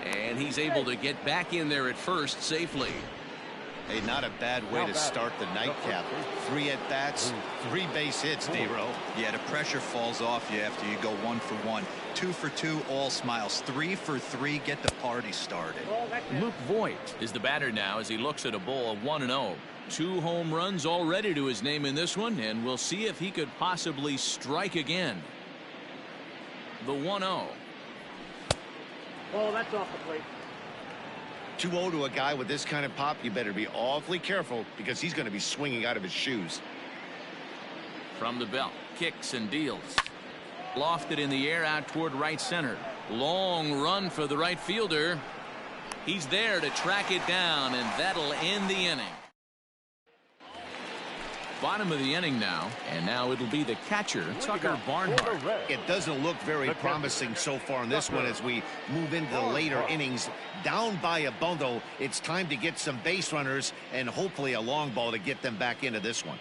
And he's able to get back in there at first safely. Hey, not a bad way to start the nightcap. 3 at-bats, 3 base hits, D-Row. Yeah, the pressure falls off you after you go 1 for 1. 2 for 2, all smiles. 3 for 3, get the party started. Luke Voigt is the batter now as he looks at a bowl of 1-0. 2 home runs already to his name in this one, and we'll see if he could possibly strike again. The 1-0. Oh, that's off the plate. 2-0 to a guy with this kind of pop, you better be awfully careful because he's going to be swinging out of his shoes. From the belt, kicks and deals. Lofted in the air out toward right center. Long run for the right fielder. He's there to track it down, and that'll end the inning. Bottom of the inning now, and now it'll be the catcher, Tucker Barnhart. It doesn't look very promising so far in this one as we move into the later innings. Down by a bundle, it's time to get some base runners and hopefully a long ball to get them back into this one.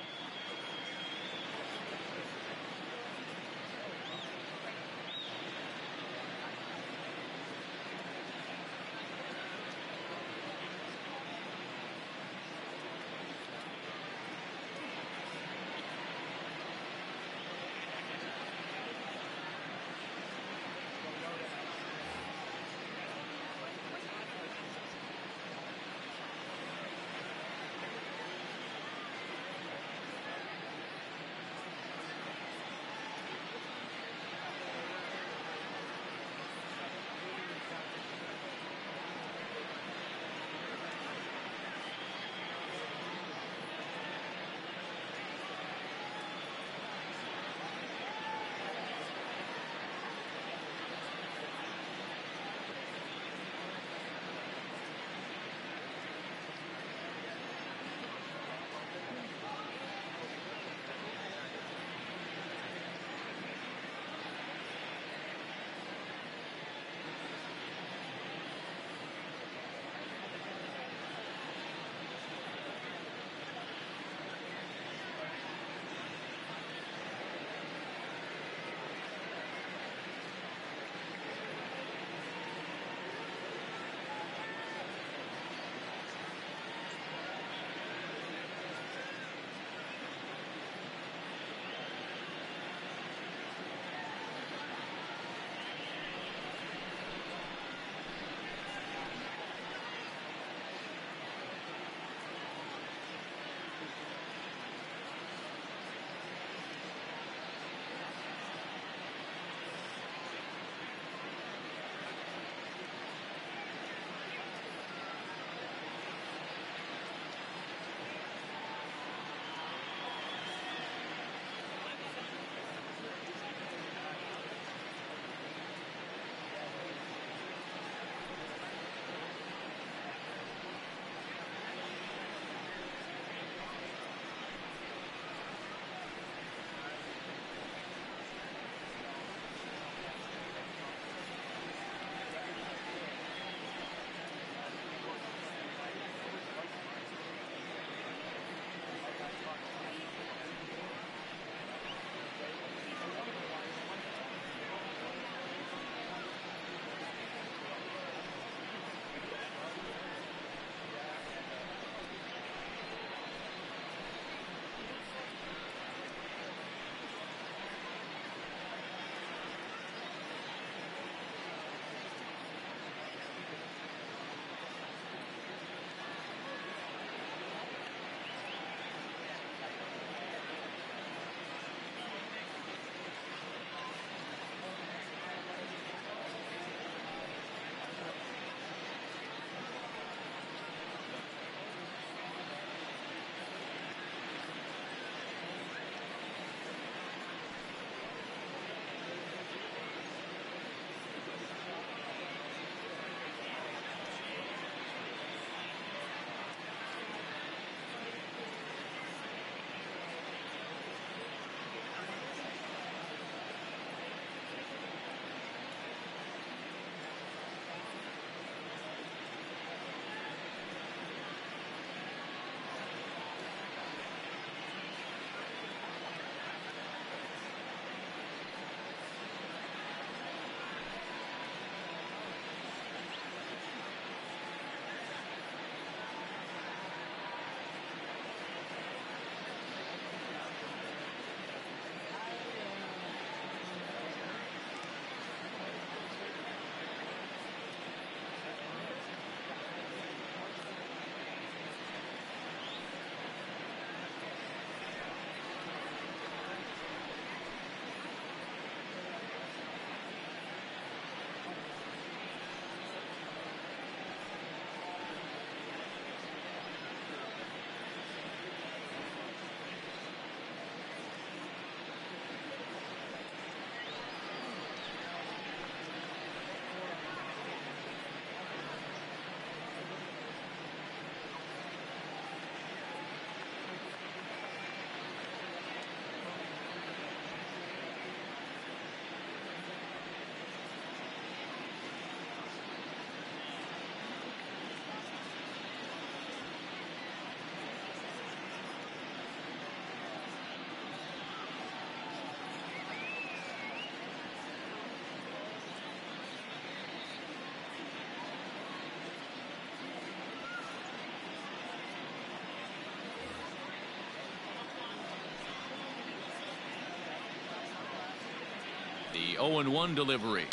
The 0-1 delivery.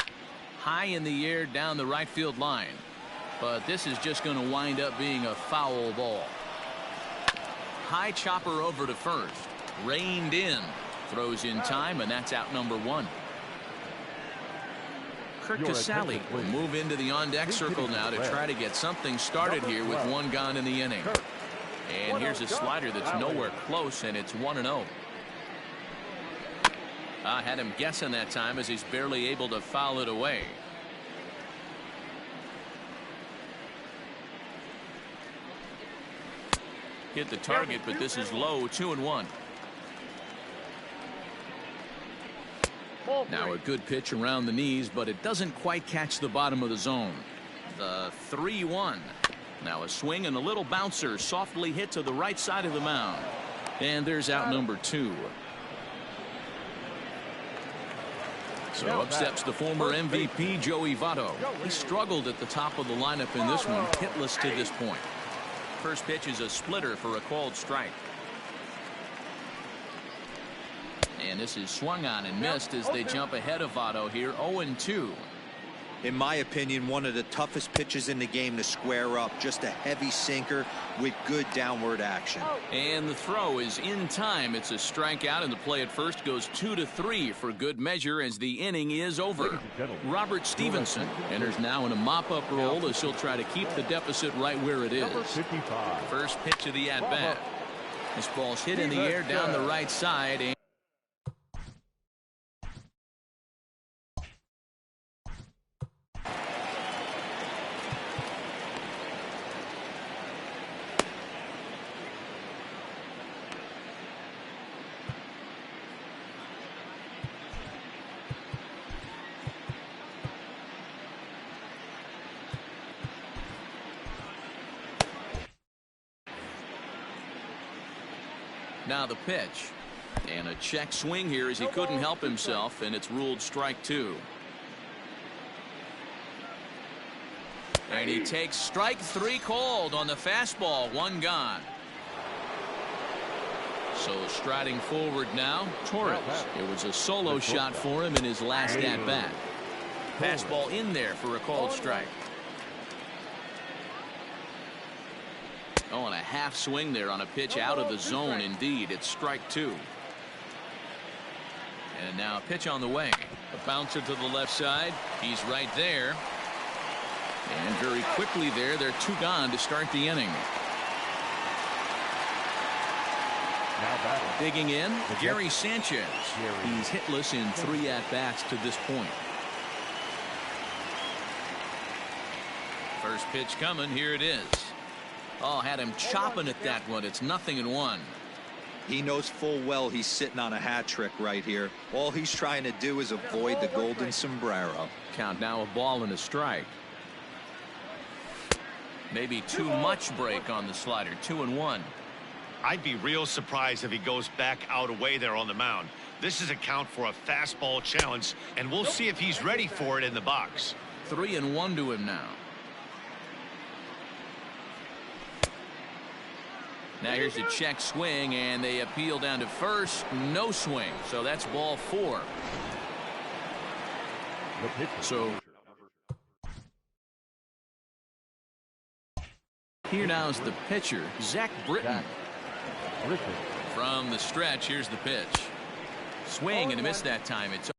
High in the air down the right field line. But this is just going to wind up being a foul ball. High chopper over to first. Reined in. Throws in time, and that's out number 1. Kirk Casale will move into the on-deck circle now to try to get something started here with 1 gone in the inning. And here's a slider that's nowhere close, and it's 1-0. I had him guessing that time as he's barely able to foul it away. Hit the target, but this is low. 2-1. Now a good pitch around the knees, but it doesn't quite catch the bottom of the zone. The 3-1. Now a swing and a little bouncer softly hit to the right side of the mound. And there's out number 2. So up steps the former MVP Joey Votto. He struggled at the top of the lineup in this one, hitless to this point. First pitch is a splitter for a called strike. And this is swung on and missed as they jump ahead of Votto here. 0-2. In my opinion, one of the toughest pitches in the game to square up. Just a heavy sinker with good downward action. And the throw is in time. It's a strikeout, and the play at first goes 2-3 for good measure as the inning is over. Robert Stevenson enters now in a mop-up role as he'll try to keep the deficit right where it is. First pitch of the at-bat. This ball's hit in the air down the right side. And now the pitch. And a check swing here as he couldn't help himself, and it's ruled strike 2. And he takes strike 3 called on the fastball. 1 gone. So striding forward now, Torres. It was a solo shot for him in his last at-bat. Fastball in there for a called strike. Oh, and a half swing there on a pitch out of the zone. Indeed, it's strike 2. And now a pitch on the way. A bouncer to the left side. He's right there. And very quickly there, they're 2 gone to start the inning. Digging in, Gary Sanchez. He's hitless in 3 at-bats to this point. First pitch coming. Here it is. Oh, had him chopping at that one. It's 0-1. He knows full well he's sitting on a hat trick right here. All he's trying to do is avoid the golden sombrero. Count now a ball and a strike. Maybe too much break on the slider. 2-1. I'd be real surprised if he goes back out away there on the mound. This is a count for a fastball challenge, and we'll see if he's ready for it in the box. 3-1 to him now. Now here's a check swing, and they appeal down to first. No swing, so that's ball 4. So here now is the pitcher, Zach Britton. From the stretch, here's the pitch. Swing and a miss that time. It's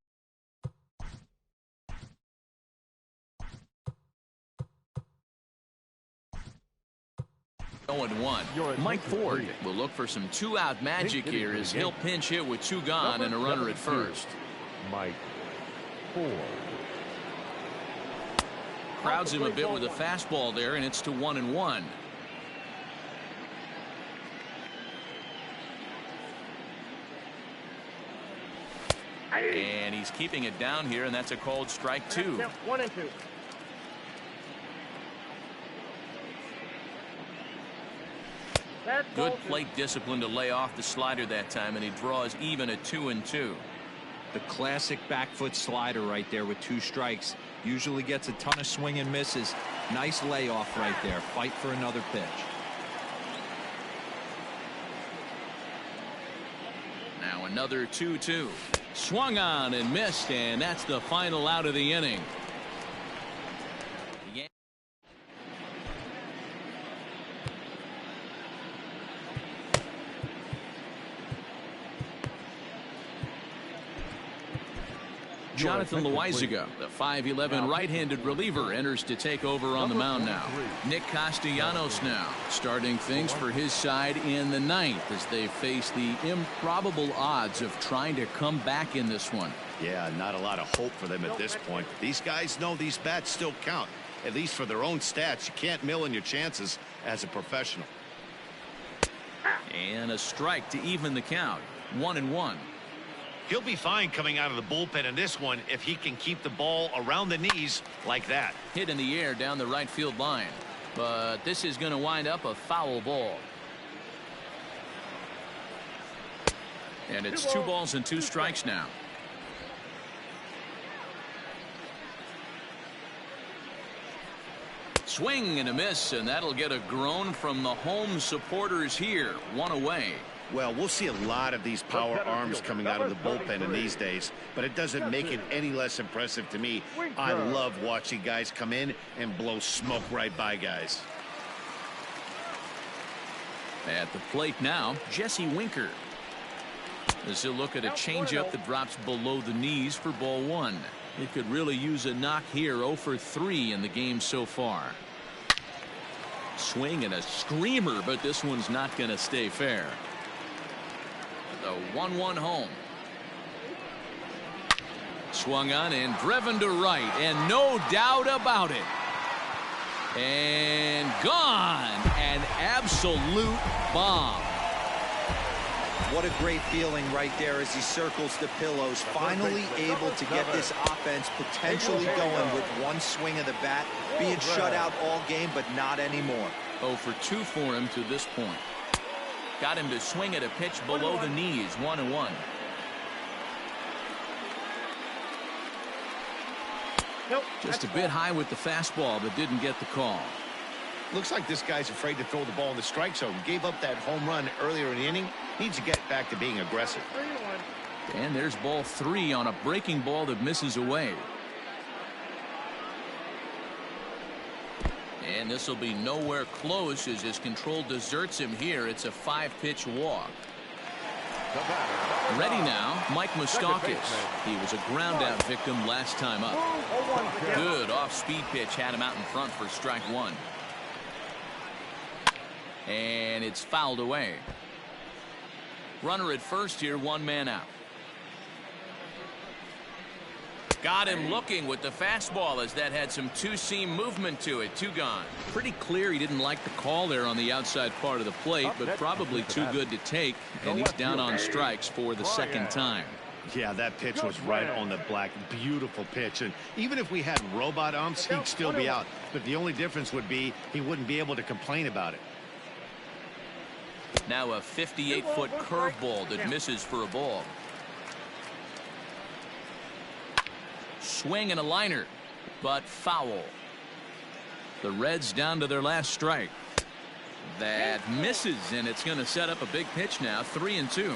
0-1. Mike Ford will look for some 2-out magic here as he'll pinch hit with 2 gone and a runner at first. Mike Ford. Crowds him a bit with a fastball there, and it's to 1-1. And he's keeping it down here, and that's a called strike 2. 1-2. Good plate discipline to lay off the slider that time, and he draws even at 2-2. The classic back foot slider right there with 2 strikes. Usually gets a ton of swing and misses. Nice layoff right there. Fight for another pitch. Now another 2-2. Swung on and missed, and that's the final out of the inning. Jonathan Loizaga, the 5'11" right-handed reliever, enters to take over on the mound now. Nick Castellanos now starting things for his side in the ninth as they face the improbable odds of trying to come back in this one. Yeah, not a lot of hope for them at this point. These guys know these bats still count, at least for their own stats. You can't mill in your chances as a professional. And a strike to even the count. 1-1. He'll be fine coming out of the bullpen in this one if he can keep the ball around the knees like that. Hit in the air down the right field line. But this is going to wind up a foul ball. And it's 2 balls and 2 strikes now. Swing and a miss, and that'll get a groan from the home supporters here. 1 away. Well, we'll see a lot of these power arms coming out of the bullpen in these days, but it doesn't make it any less impressive to me. I love watching guys come in and blow smoke right by guys. At the plate now, Jesse Winker. As he'll look at a changeup that drops below the knees for ball 1. He could really use a knock here. 0 for 3 in the game so far. Swing and a screamer, but this one's not going to stay fair. The 1-1 home. Swung on and driven to right, and no doubt about it. And gone. An absolute bomb. What a great feeling right there as he circles the pillows, finally able to get this offense potentially going with one swing of the bat, being shut out all game, but not anymore. 0 for 2 for him to this point. Got him to swing at a pitch below the knees. 1-1. Just a bit high with the fastball, but didn't get the call. Looks like this guy's afraid to throw the ball in the strike zone. Gave up that home run earlier in the inning. Needs to get back to being aggressive. And there's ball 3 on a breaking ball that misses away. And this will be nowhere close as his control deserts him here. It's a 5-pitch walk. Ready now, Mike Moustakas. He was a ground out victim last time up. Good off-speed pitch had him out in front for strike 1. And it's fouled away. Runner at first here, 1 man out. Got him looking with the fastball as that had some two-seam movement to it. 2 gone. Pretty clear he didn't like the call there on the outside part of the plate, but probably too good to take, and he's down on strikes for the second time. Yeah, that pitch was right on the black. Beautiful pitch. And even if we had robot umps, he'd still be out. But the only difference would be he wouldn't be able to complain about it. Now a 58-foot curveball that misses for a ball. Swing and a liner, but foul. The Reds down to their last strike. That misses, and it's going to set up a big pitch now. 3-2.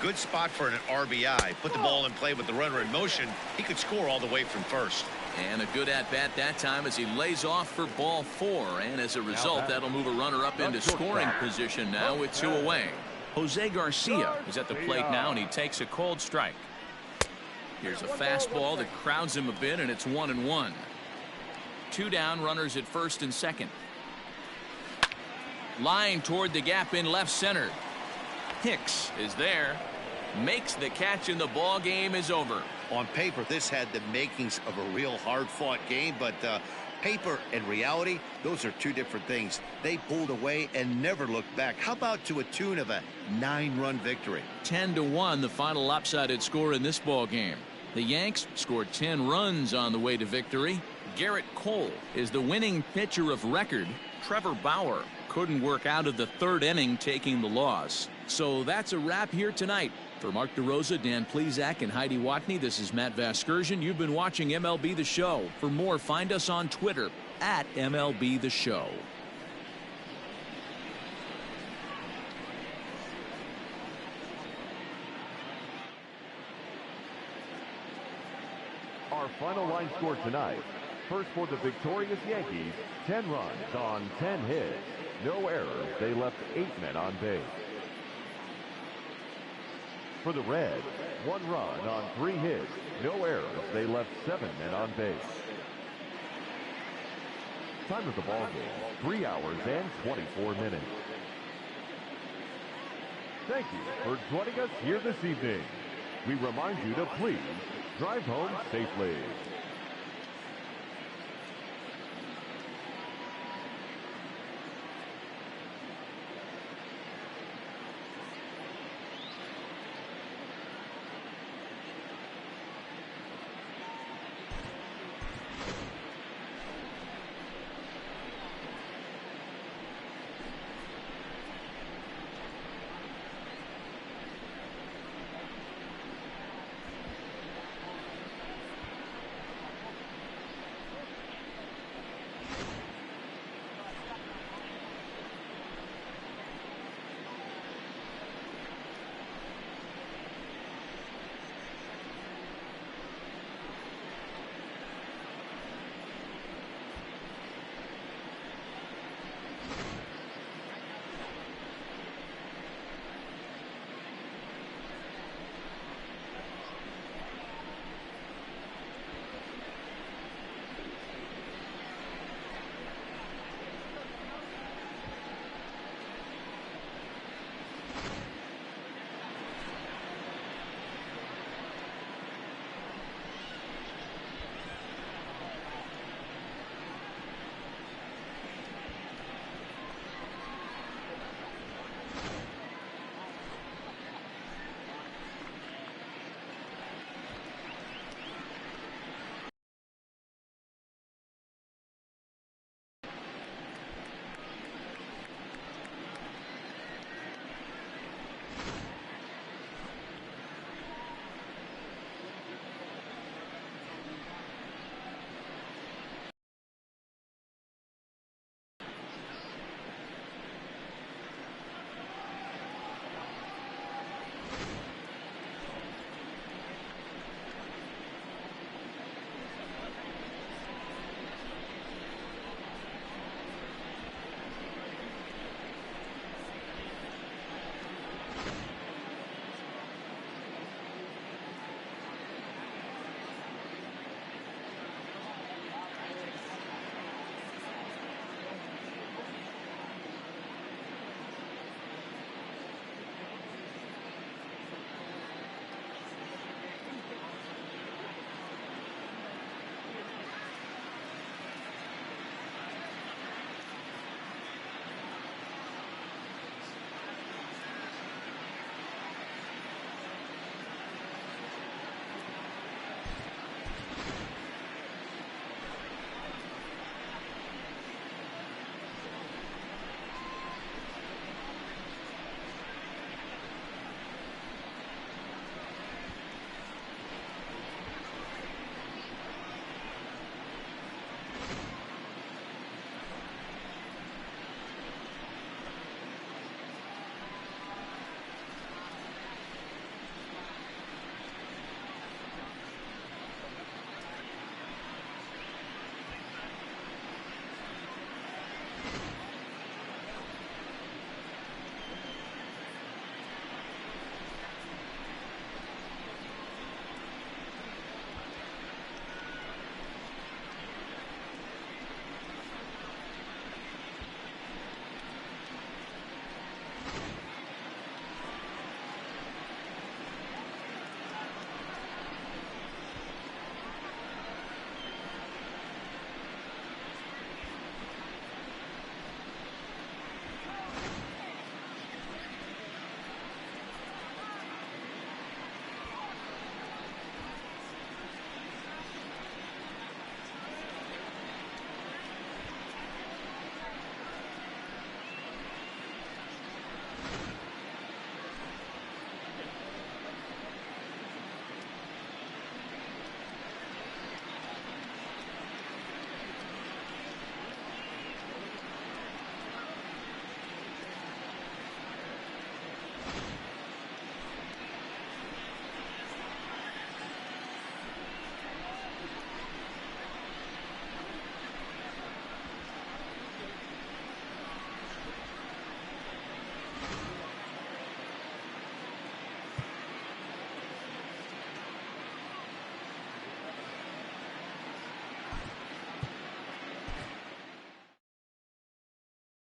Good spot for an RBI. Put the ball in play with the runner in motion. He could score all the way from first. And a good at-bat that time as he lays off for ball 4. And as a result, that'll move a runner up into scoring position now with 2 away. Jose Garcia is at the plate now, and he takes a cold strike. Here's a fastball that crowds him a bit, and it's 1-1. 2 down, runners at first and second. Line toward the gap in left center. Hicks is there, makes the catch, and the ball game is over. On paper, this had the makings of a real hard-fought game, but paper and reality, those are 2 different things. They pulled away and never looked back. How about to a tune of a 9-run victory? 10-1, the final lopsided score in this ball game. The Yanks scored 10 runs on the way to victory. Garrett Cole is the winning pitcher of record. Trevor Bauer couldn't work out of the 3rd inning, taking the loss. So that's a wrap here tonight. For Mark DeRosa, Dan Plesac, and Heidi Watney, this is Matt Vasgersian. You've been watching MLB The Show. For more, find us on Twitter at MLB The Show. Our final line score tonight. First for the victorious Yankees, 10 runs on 10 hits. No errors. They left 8 men on base. For the Reds, 1 run on 3 hits. No errors. They left 7 men on base. Time of the ball game, 3 hours and 24 minutes. Thank you for joining us here this evening. We remind you to please drive home safely.